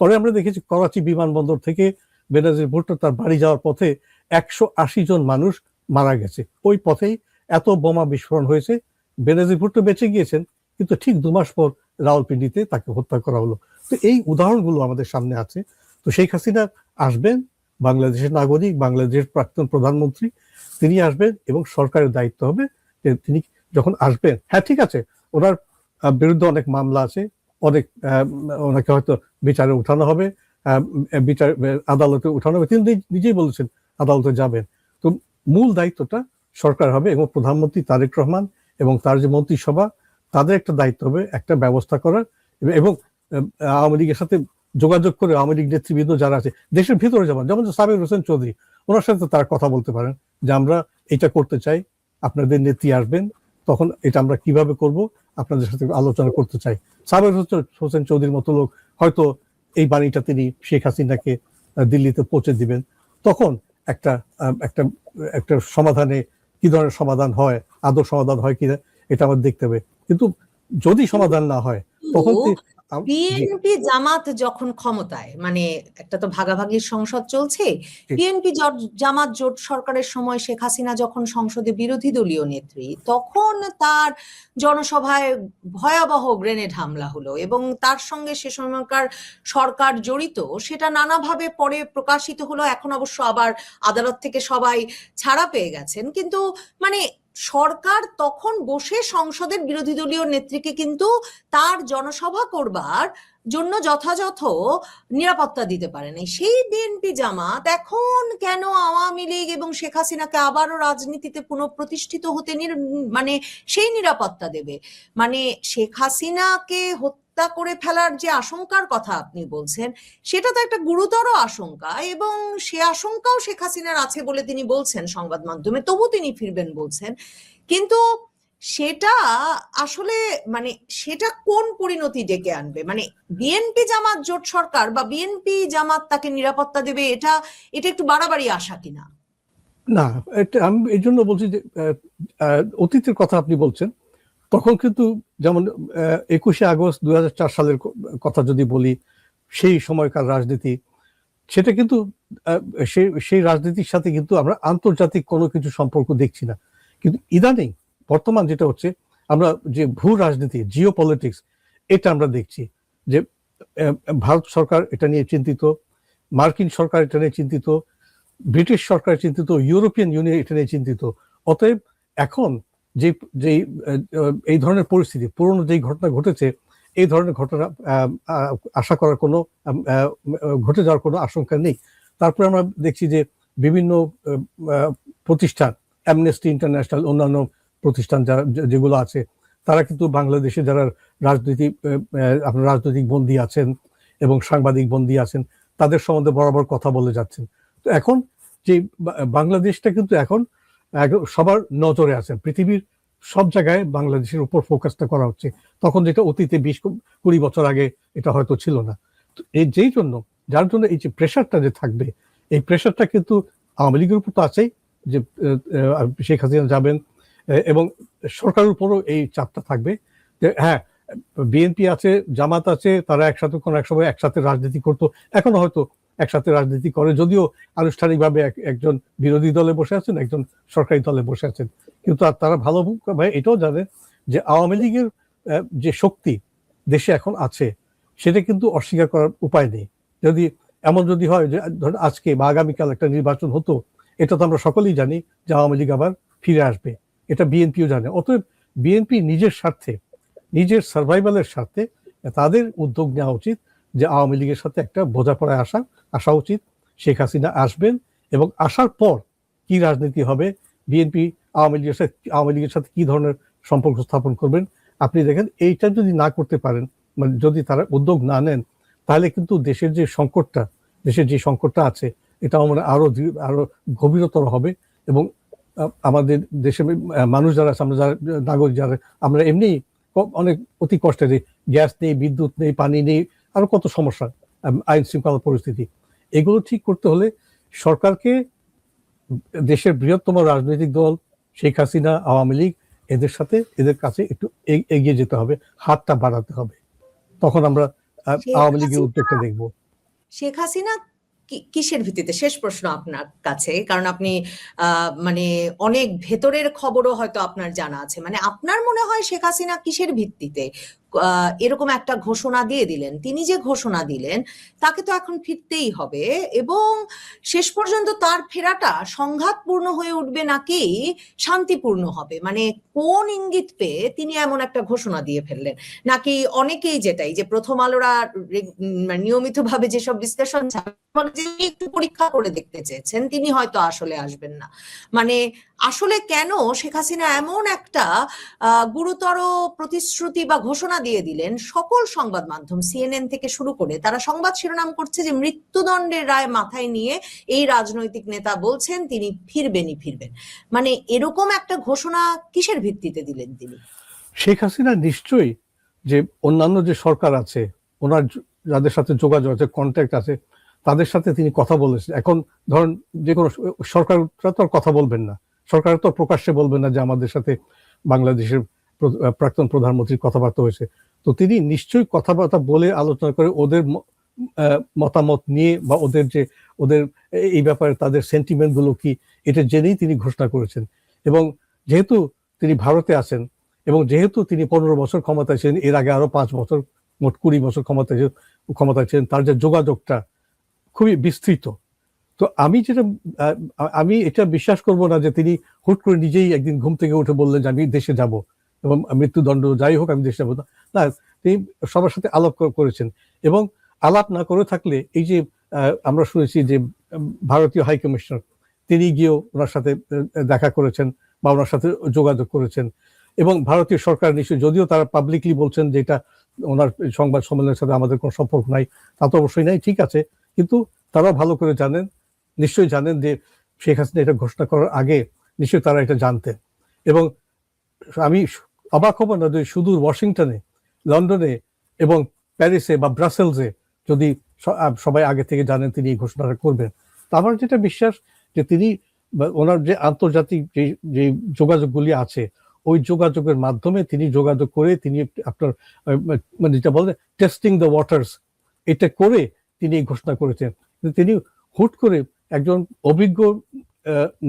পরে আমরা দেখেছি করাচি বিমানবন্দর থেকে বেনজির ভুট্টো তার বাড়ি যাওয়ার পথে ১৮০ জন মানুষ মারা গেছে। ওই পথেই এত বোমা বিস্ফোরণ হয়েছে, বেনজির ভুট্টো বেঁচে গিয়েছেন, কিন্তু ঠিক ২ মাস পর রাওয়ালপিন্ডিতে তাকে হত্যা করা হলো। তো এই উদাহরণগুলো আমাদের সামনে আছে। তো শেখ হাসিনা আসবেন, বাংলাদেশের নাগরিক, বাংলাদেশের প্রাক্তন প্রধানমন্ত্রী, তিনি আসবেন এবং সরকারের দায়িত্ব হবে যে তিনি যখন আসবেন, হ্যাঁ ঠিক আছে, ওনার বিরুদ্ধে অনেক মামলা আছে, অনেক ওনাকে হয়তো বিচারে উঠানো হবে, বিচার আদালতে উঠানো হবে, তিনি নিজেই বলেছেন আদালতে যাবেন। তো মূল দায়িত্বটা সরকার হবে, এবং প্রধানমন্ত্রী তারেক রহমান এবং তার যে মন্ত্রিসভা, তাদের একটা দায়িত্ব হবে একটা ব্যবস্থা করার, এবং আওয়ামী লীগের সাথে যোগাযোগ করে আওয়ামী লীগ নেতৃবৃন্দ যারা আছে দেশের ভিতরে, যেমন সাবির হোসেন চৌধুরী, ওনার সাথে তারা কথা বলতে পারেন যে আমরা এটা করতে চাই, আপনাদের নেত্রী আসবেন, তখন এটা আমরা কিভাবে করব আপনাদের সাথে আলোচনা করতে চাই। সাবির হোসেন চৌধুরীর মতো লোক হয়তো এই বাণীটা তিনি শেখ হাসিনাকে দিল্লিতে পৌঁছে দিবেন, তখন একটা একটা একটা সমাধানে কি ধরনের সমাধান হয়, আদৌ সমাধান হয় কিনা এটা আমার দেখতে হবে। কিন্তু যদি সমাধান না হয় তখন বিএনপি জামাত যখন ক্ষমতায়, মানে একটা তো ভাগাভাগির সংসদ চলছে, বিএনপি জামাত জোট সরকারের সময় শেখ হাসিনা যখন সংসদে বিরোধী দলীয় নেত্রী, তখন তার জনসভায় ভয়াবহ গ্রেনেড হামলা হলো এবং তার সঙ্গে সে সময়কার সরকার জড়িত, সেটা নানাভাবে পরে প্রকাশিত হলো। এখন অবশ্য আবার আদালত থেকে সবাই ছাড়া পেয়ে গেছেন, কিন্তু মানে সরকার তখন বসে সংসদের বিরোধী দলীয় নেত্রীকে কিন্তু তার জনসভা করবার জন্য যথাযথ নিরাপত্তা দিতে পারেনি, সেই বিএনপি জামাত এখন কেন আওয়ামী লীগ এবং শেখ হাসিনাকে আবারও রাজনীতিতে পুনঃপ্রতিষ্ঠিত হতে মানে সেই নিরাপত্তা দেবে? মানে শেখ হাসিনাকে হত্যা করে ফেলার যে আশঙ্কার কথা আপনি বলছেন, সেটা তো একটা গুরুতর আশঙ্কা, এবং সে আশঙ্কাও শেখ হাসিনার আছে বলে তিনি বলছেন সংবাদ মাধ্যমে, তবু তিনি ফিরবেন বলছেন। কিন্তু সেটা আসলে মানে সেটা কোন পরিণতি ডেকে আনবে? মানে বিএনপি জামাত জোট সরকার বা বিএনপি জামাত তাকে নিরাপত্তা দেবে, এটা এটা একটু বাড়াবাড়ি আশা কিনা? না, এটা আমি এই জন্য বলছি যে অতীতের কথা আপনি বলছেন, তখন কিন্তু যেমন 21শে আগস্ট 2004 সালের কথা যদি বলি, সেই সময়কার রাজনীতি, সেটা কিন্তু সেই রাজনীতির সাথে কিন্তু আমরা আন্তর্জাতিক কোনো কিছু সম্পর্ক দেখছি না। কিন্তু ইদানিং বর্তমান যেটা হচ্ছে, আমরা যে ভূ রাজনীতি, জিও পলিটিক্স, এটা আমরা দেখছি যে ভারত সরকার এটা নিয়ে চিন্তিত, মার্কিন সরকার এটা নিয়ে চিন্তিত, ব্রিটিশ সরকার চিন্তিত, ইউরোপিয়ান ইউনিয়ন এটা নিয়ে চিন্তিত। অতএব এখন যে যে এই ধরনের পরিস্থিতি, পুরনো যেই ঘটনা ঘটেছে, এই ধরনের ঘটনা আশা করার কোনো ঘটে যাওয়ার কোনো আশঙ্কা নেই। তারপরে আমরা দেখছি যে বিভিন্ন প্রতিষ্ঠান, অ্যামনেস্টি ইন্টারন্যাশনাল, অন্যান্য প্রতিষ্ঠান যারা যেগুলো আছে, তারা কিন্তু বাংলাদেশে যারা রাজনৈতিক বন্দী আছেন এবং সাংবাদিক বন্দী আছেন, তাদের সম্বন্ধে বরাবর কথা বলে যাচ্ছেন। তো এখন যে বাংলাদেশটা কিন্তু এখন সবার নজরে আছে, পৃথিবীর সব জায়গায় বাংলাদেশের উপর ফোকাসটা করা হচ্ছে, তখন যেটা অতীতে 20-20 বছর আগে এটা হয়তো ছিল না। তো এই যেই জন্য, যার জন্য এই যে প্রেশারটা যে থাকবে, এই প্রেশারটা কিন্তু আওয়ামী লীগের উপর তো আছেই, যে শেখ হাসিনা যাবেন, এবং সরকারের উপরও এই চাপটা থাকবে যে হ্যাঁ, বিএনপি আছে, জামাত আছে, তারা একসাথে কোনো এক সময় একসাথে রাজনীতি করতো, এখনো হয়তো একসাথে রাজনীতি করে, যদিও আনুষ্ঠানিকভাবে একজন বিরোধী দলে বসে আছেন, একজন সরকারি দলে বসে আছেন, কিন্তু তারা ভালোভাবে এটাও জানে যে আওয়ামী লীগের যে শক্তি দেশে এখন আছে, সেটা কিন্তু অস্বীকার করার উপায় নেই। যদি এমন যদি হয় যে ধরুন আজকে বা আগামীকাল একটা নির্বাচন হতো, এটা তো আমরা সকলেই জানি যে আওয়ামী লীগ আবার ফিরে আসবে, এটা বিএনপিও জানে। অতএব বিএনপি নিজের স্বার্থে, নিজের সার্ভাইভালের স্বার্থে তাদের উদ্যোগ নেওয়া উচিত যে আওয়ামী লীগের সাথে একটা বোঝাপড়ায় আসা উচিত। শেখ হাসিনা আসবেন, এবং আসার পর কি রাজনীতি হবে, বিএনপি আওয়ামী লীগের সাথে কি ধরনের সম্পর্ক স্থাপন করবেন, আপনি দেখেন এইটা যদি না করতে পারেন, মানে যদি তারা উদ্যোগ না নেন, তাহলে কিন্তু দেশের যে সংকটটা আছে, এটা মানে আরো গভীরতর হবে। এবং আমাদের দেশের মানুষ যারা আছে, আমরা যারা নাগরিক, যারা আমরা এমনি অনেক অতি কষ্টে, যে গ্যাস নেই, বিদ্যুৎ নেই, পানি নেই, আরো কত সমস্যা, আইন শৃঙ্খলা পরিস্থিতি, এগুলো ঠিক করতে হলে সরকারকে, দেশের বৃহত্তম রাজনৈতিক দল শেখ হাসিনা, আওয়ামী লীগ, এদের কাছে একটু এগিয়ে যেতে হবে, হাতটা বাড়াতে হবে, তখন আমরা আওয়ামী লীগের উদ্যোগটা দেখবো। শেখ হাসিনা কিসের ভিত্তিতে, শেষ প্রশ্ন আপনার কাছে, কারণ আপনি মানে অনেক ভেতরের খবরও হয়তো আপনার জানা আছে, মানে আপনার মনে হয় শেখ হাসিনা কিসের ভিত্তিতে এরকম একটা ঘোষণা দিয়ে দিলেন? তিনি যে ঘোষণা দিলেন, তাকে তো এখন ফিরতেই হবে, এবং শেষ পর্যন্ত তার ফেরাটা সংঘাতপূর্ণ হয়ে উঠবে নাকি শান্তিপূর্ণ হবে? মানে কোন ইঙ্গিত পেয়ে তিনি এমন একটা ঘোষণা দিয়ে ফেললেন? নাকি অনেকেই যেটাই, যে প্রথম আলোরা নিয়মিতভাবে যেসব বিশ্লেষণ একটু পরীক্ষা করে দেখতে চেয়েছেন, তিনি হয়তো আসলে আসবেন না। মানে আসলে কেন শেখ হাসিনা এমন একটা গুরুতর প্রতিশ্রুতি বা ঘোষণা দিয়ে দিলেন? সকল সংবাদ মাধ্যম, সিএনএন থেকে শুরু করে, তারা সংবাদ শিরোনাম করছে যে মৃত্যুদণ্ডের রায় মাথায় নিয়ে এই রাজনৈতিক নেতা বলছেন তিনি ফিরবেন। মানে এরকম একটা ঘোষণা কিসের ভিত্তিতে দিলেন তিনি? শেখ হাসিনা নিশ্চয়ই যে অন্যান্য যে সরকার আছে, ওনার যাদের সাথে যোগাযোগ আছে, কন্ট্যাক্ট আছে, তাদের সাথে তিনি কথা বলেছেন। এখন ধরেন যে কোনো সরকাররা তো আর কথা বলবেন না, সরকার তো প্রকাশ্যে বলবেন না যে আমাদের সাথে বাংলাদেশের প্রাক্তন প্রধানমন্ত্রীর কথাবার্তা হয়েছে। তো তিনি নিশ্চয়ই কথাবার্তা বলে, আলোচনা করে, ওদের মতামত নিয়ে, বা ওদের এই ব্যাপারে তাদের সেন্টিমেন্ট গুলো কি, এটা জেনেই তিনি ঘোষণা করেছেন। এবং যেহেতু তিনি ভারতে আছেন, এবং যেহেতু তিনি 15 বছর ক্ষমতায় ছিলেন, এর আগে আরো 5 বছর, মোট 20 বছর ক্ষমতায় ছিলেন, তার যে যোগাযোগটা খুবই বিস্তৃত। তো আমি এটা বিশ্বাস করব না যে তিনি হুট করে নিজেই একদিন ঘুম থেকে উঠে বললেন যে আমি দেশে যাব, এবং মৃত্যুদণ্ড যাই হোক আমি দেশে যাবো না। তিনি সবার সাথে আলাপ করেছেন। এবং আলাপ না করে থাকলে এই যে আমরা শুনেছি যে ভারতীয় হাই কমিশনার তিনি গিয়েও ওনার সাথে দেখা করেছেন বা ওনার সাথে যোগাযোগ করেছেন। এবং ভারতীয় সরকার নিশ্চয়ই, যদিও তারা পাবলিকলি বলছেন যে এটা ওনার সংবাদ সম্মেলনের সাথে আমাদের কোনো সম্পর্ক নাই, তা তো অবশ্যই নাই, ঠিক আছে, কিন্তু তারা ভালো করে জানেন, নিশ্চয়ই জানেন যে শেখ হাসিনা এটা ঘোষণা করার আগে নিশ্চয়ই তারা এটা জানতেন। এবং আমি অবাক হব না যে সুদূর ওয়াশিংটনে, লন্ডনে এবং প্যারিসে বা ব্রাসেলসে যদি সবাই আগে থেকে জানেন তিনি এই ঘোষণাটা করবেন। তো আমার যেটা বিশ্বাস যে তিনি ওনার যে আন্তর্জাতিক যে যোগাযোগগুলি আছে ওই যোগাযোগের মাধ্যমে তিনি যোগাযোগ করে তিনি আপনার মানে যেটা বলে টেস্টিং দ্য ওয়াটার্স, এটা করে তিনি এই ঘোষণা করেছেন। তিনি হুট করে একজন অভিজ্ঞ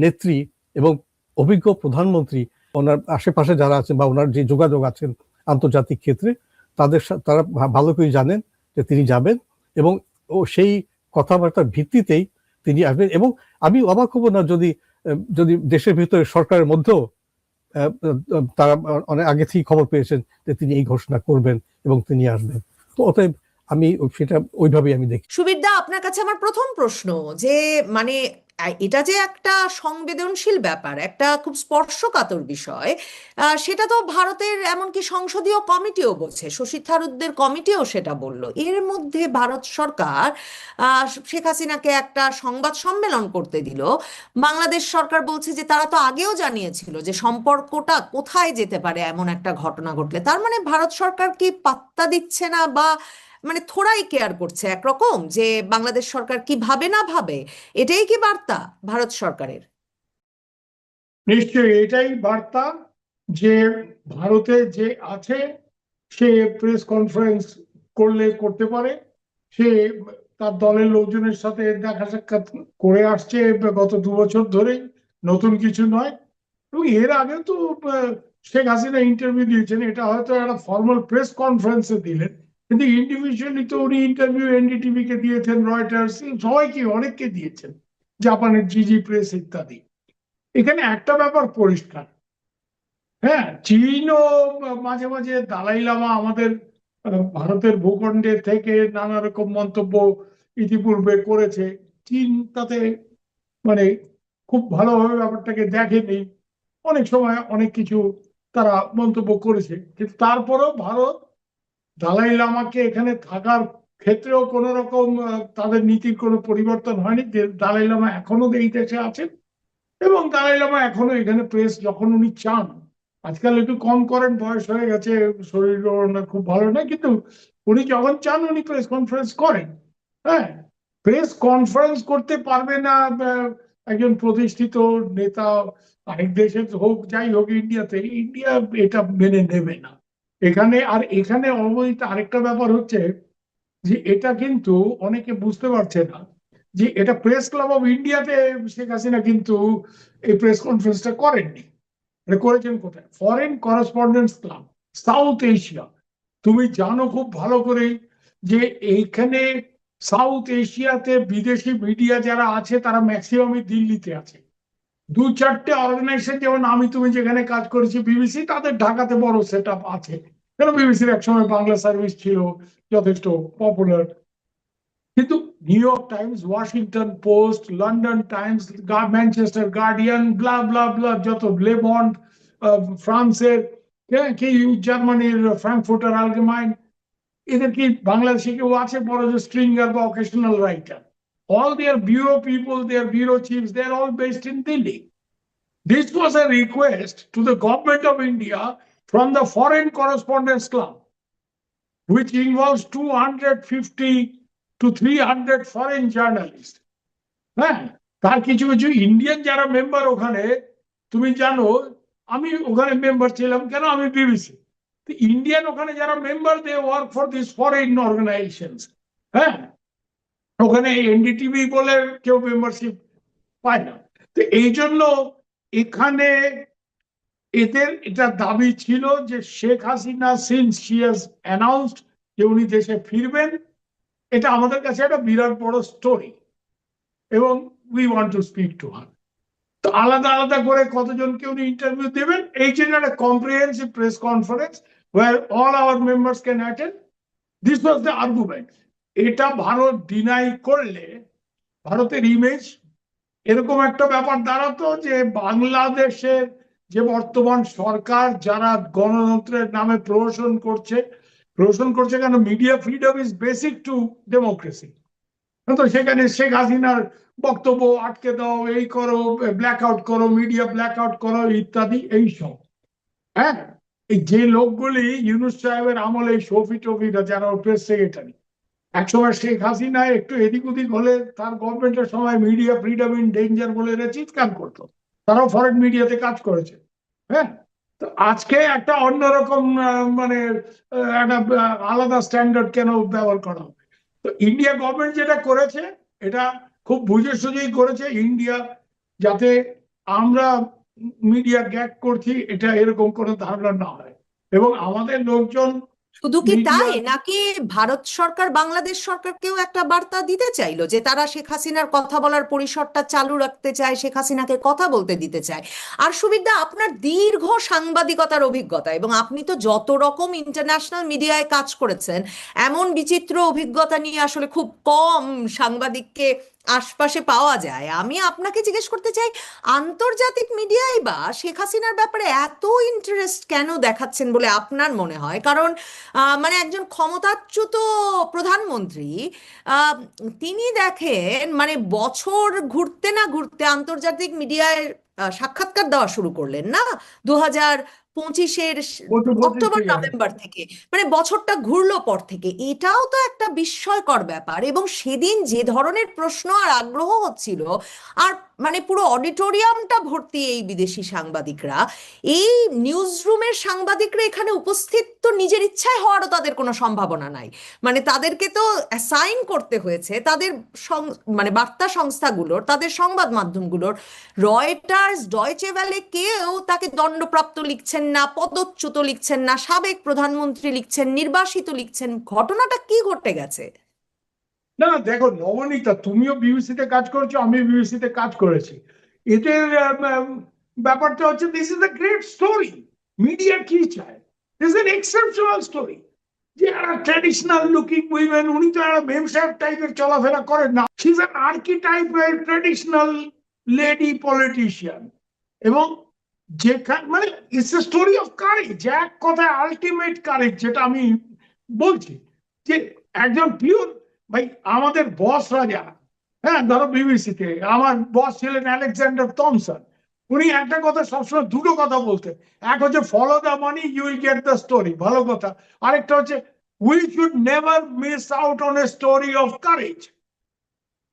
নেত্রী এবং অভিজ্ঞ প্রধানমন্ত্রী, ওনার আশেপাশে যারা আছেন বা ওনার যে যোগাযোগ আছেন আন্তর্জাতিক ক্ষেত্রে তারা ভালো করে জানেন যে তিনি যাবেন এবং সেই কথাবার্তার ভিত্তিতেই তিনি আসবেন। এবং আমি অবাক হব না যদি দেশের ভিতরে সরকারের মধ্যেও তারা অনেক আগে থেকে খবর পেয়েছেন যে তিনি এই ঘোষণা করবেন এবং তিনি আসবেন। তো অতএব আমি সেটা ওইভাবেই আমি দেখি। সুবীর দা, আপনার কাছে আমার প্রথম প্রশ্ন যে মানে এটা যে একটা সংবেদনশীল ব্যাপার, একটা খুব স্পর্শকাতর বিষয়, সেটা তো ভারতের এমনকি সংসদীয় কমিটিও বলছে, শশী থারুরদের কমিটিও সেটা বলল। এর মধ্যে ভারত সরকার শেখ হাসিনাকে একটা সংবাদ সম্মেলন করতে দিল। বাংলাদেশ সরকার বলছে যে তারা তো আগেও জানিয়েছিল যে সম্পর্কটা কোথায় যেতে পারে এমন একটা ঘটনা ঘটলে। তার মানে ভারত সরকার কি পাত্তা দিচ্ছে না বা মানে থোড়াই কেয়ার করছে একরকম, যে বাংলাদেশ সরকার কি ভাবে না ভাবে, এটাই কি বার্তা ভারত সরকারের? নিশ্চয়ই এটাই বার্তা যে ভারতে যে আছে সে প্রেস কনফারেন্স করতে পারে, সে তার দলের লোকজনের সাথে দেখা সাক্ষাৎ করে আসছে গত 2 বছর ধরে, নতুন কিছু নয়। এবং এর আগে তো শেখ হাসিনা ইন্টারভিউ দিয়েছেন, এটা হয়তো একটা ফর্মাল প্রেস কনফারেন্সে দিলেন, কিন্তু ইন্ডিভিজুয়ালি তো উনি ইন্টারভিউ এনডিটিভি কে দিয়েছেন, রয়টার্স, সবাইকে অনেককে দিয়েছেন, জাপানের জিজি প্রেস ইত্যাদি। এখানে একটা ব্যাপার পরিষ্কার, হ্যাঁ, চীনও মাঝে মাঝে দালাই লামা আমাদের ভারতের ভূখণ্ডে থেকে নানা রকম মন্তব্য ইতিপূর্বে করেছে। চীন তাতে মানে খুব ভালোভাবে ব্যাপারটাকে দেখেনি, অনেক সময় অনেক কিছু তারা মন্তব্য করেছে, কিন্তু তারপরেও ভারত দালাই লামাকে এখানে থাকার ক্ষেত্রেও কোন রকম তাদের নীতির কোনো পরিবর্তন হয়নি। দালাই লামা এখনো এই দেশে আছেন এবং দালাই লামা এখনো এখানে প্রেস যখন উনি চান, আজকাল একটু কম করেন, বয়স হয়ে গেছে, শরীর খুব ভালো নয়, কিন্তু উনি যখন চান উনি প্রেস কনফারেন্স করেন। হ্যাঁ, প্রেস কনফারেন্স করতে পারবে না একজন প্রতিষ্ঠিত নেতা আরেক দেশে হোক, যাই হোক, ইন্ডিয়া এটা মেনে নেবে না এখানে অবহিত আরেকটা ব্যাপার হচ্ছে যে এটা কিন্তু অনেকে বুঝতে পারছে না যে এটা প্রেস ক্লাব অফ ইন্ডিয়াতে শেখ হাসিনা কিন্তু এই প্রেস কনফারেন্সটা করেননি। এটা করেছেন কোথায়? Foreign correspondents club, south Asia. তুমি জানো খুব ভালো করেই যে এইখানে সাউথ এশিয়াতে বিদেশি মিডিয়া যারা আছে তারা ম্যাক্সিমামই দিল্লিতে আছে। 2-4টে অর্গানাইজেশন, যেমন আমি তুমি যেখানে কাজ করেছি বিবিসি, তাদের ঢাকাতে বড় সেট আপ আছে, কেন বিবিসির একসময় বাংলা সার্ভিস ছিল যথেষ্ট পপুলার। কিন্তু New York Times, Washington Post, London Times, Manchester Guardian, blah blah blah, যত লেমন্ড, ফ্রান্সের কি, জার্মানির ফ্রাঙ্কফুর্টার আলগেমাইন, এদের কি বাংলাদেশে কেউ আছে বড় যে স্ট্রিঙ্গার বা occasional writer? All their bureau people, their bureau chiefs, they're all based in Delhi. This was a request to the government of India from the Foreign Correspondents Club, which involves 250 to 300 foreign journalists. হ্যাঁ, তার কিছু কিছু Indian যারা member ওখানে, তুমি জানো আমি ওখানে মেম্বার ছিলাম, কেন, আমি বিবিসি। ইন্ডিয়ান ওখানে যারা member, they work for this foreign organisations. হ্যাঁ, ওখানে এনডিটিভি বলে কেউ মেম্বারশিপ পায় না। তো এই জন্য এখানে এদের এটা দাবি ছিল যে Sheikh Hasina, since she has announced যে উনি দেশে ফিরবেন, এটা আমাদের কাছে একটা বিরাট বড় স্টোরি এবং we want to speak to her. তো আলাদা আলাদা করে কতজনকে উনি ইন্টারভিউ দেবেন, এই জন্য একটা comprehensive press conference, where all our members can attend. This was the argument. এটা ভারত ডিনাই করলে ভারতের ইমেজ এরকম একটা ব্যাপার দাঁড়াতো যে বাংলাদেশের যে বর্তমান সরকার যারা গণতন্ত্রের নামে প্রহসন করছে কেন, media freedom is basic to democracy. তো সেখানে শেখ হাসিনার বক্তব্য আটকে দাও, এই করো, ব্ল্যাক আউট করো, মিডিয়া ব্ল্যাক আউট করো ইত্যাদি এইসব। হ্যাঁ, এই যে লোকগুলি ইউনূস সাহেবের আমলে শফি টফিরা যারা প্রেস সেক্রেটারি, একসময় শেখ হাসিনা একটু এদিক ওদিক হলে তার গভর্নমেন্টের সময় মিডিয়া ফ্রিডম ইন ডেঞ্জার বলে চিৎকার করতো, তারাও ফরেন মিডিয়াতে কাজ করেছে। হ্যাঁ, তো আজকে একটা অন্যরকম মানে একটা আলাদা স্ট্যান্ডার্ড কেন ব্যবহার করা হবে? তো ইন্ডিয়া গভর্নমেন্ট যেটা করেছে এটা খুব বুঝে সুঝেই করেছে, ইন্ডিয়া যাতে আমরা মিডিয়া গ্যাগ করছি এটা এরকম কোনো ধারণা না হয়, এবং আমাদের লোকজন শুধু কি media- তাই নাকি ভারত সরকার বাংলাদেশ সরকারকেও একটা বার্তা দিতে চাইলো যে তারা শেখ হাসিনার কথা বলার পরিসরটা চালু রাখতে চায়, শেখ হাসিনাকে কথা বলতে দিতে চায়? আর সুবিধা, আপনার দীর্ঘ সাংবাদিকতার অভিজ্ঞতা এবং আপনি তো যত রকম ইন্টারন্যাশনাল মিডিয়ায় কাজ করেছেন, এমন বিচিত্র অভিজ্ঞতা নিয়ে আসলে খুব কম সাংবাদিককে আশপাশে পাওয়া যায়। আমি আপনাকে জিজ্ঞেস করতে চাই, আন্তর্জাতিক মিডিয়ায় বা শেখ হাসিনার ব্যাপারে এত ইন্টারেস্ট কেন দেখাচ্ছেন বলে আপনার মনে হয়? কারণ মানে একজন ক্ষমতাচ্যুত প্রধানমন্ত্রী, আহ, তিনি দেখেন মানে বছর ঘুরতে না ঘুরতে আন্তর্জাতিক মিডিয়ায় সাক্ষাৎকার দেওয়া শুরু করলেন না 2025-এর অক্টোবর নভেম্বর থেকে, মানে বছরটা ঘুরলো পর থেকে। এটাও তো একটা বিস্ময়কর ব্যাপার। এবং সেদিন যে ধরনের প্রশ্ন আর আগ্রহ হচ্ছিল, আর মানে পুরো অডিটোরিয়ামটা ভর্তি এই বিদেশি সাংবাদিকরা, এই নিউজ রুমের সাংবাদিকরা এখানে উপস্থিত তো নিজের ইচ্ছায় হওয়ারও তাদের কোনো সম্ভাবনা নাই, মানে তাদেরকে তো অ্যাসাইন করতে হয়েছে তাদের মানে বার্তা সংস্থাগুলোর, তাদের সংবাদ মাধ্যমগুলোর। রয়টার্স, ডয়চে ভ্যালে কেউ তাকে দণ্ডপ্রাপ্ত লিখছেন না, পদচ্যুত লিখছেন না, সাবেক প্রধানমন্ত্রী লিখছেন, নির্বাসিত লিখছেন। ঘটনাটা কি ঘটে গেছে? না দেখো নবনীতা, তুমিও বিবিসিতে কাজ করেছো, আমি বিবিসিতে কাজ করেছি। এদের ব্যাপারটা হচ্ছে this is a great story. Media কি চায়, this is an exceptional story. যে একটা ট্র্যাডিশনাল লুকিং উইমেন, উনি তো একটা মেম সাহেব টাইপের চলাফেরা করেন না, শি ইজ অ্যান আর্কিটাইপের ট্র্যাডিশনাল লেডি পলিটিশিয়ান। এবং যেখানে মানে it's a story of courage, এক কথায় আলটিমেট কারেজ, যেটা আমি বলছি যে একজন পিওর ভাই। আমাদের বসরা যারা, হ্যাঁ ধরো বিবিসিতে আমার বস ছিলেন আলেকজান্ডার থমসন, উনি একটা কথা সবসময়, দুটো কথা বলতেন। এক হচ্ছে follow the money you will get the story, ভালো কথা। আরেকটা হচ্ছে we should never miss out on a story of courage.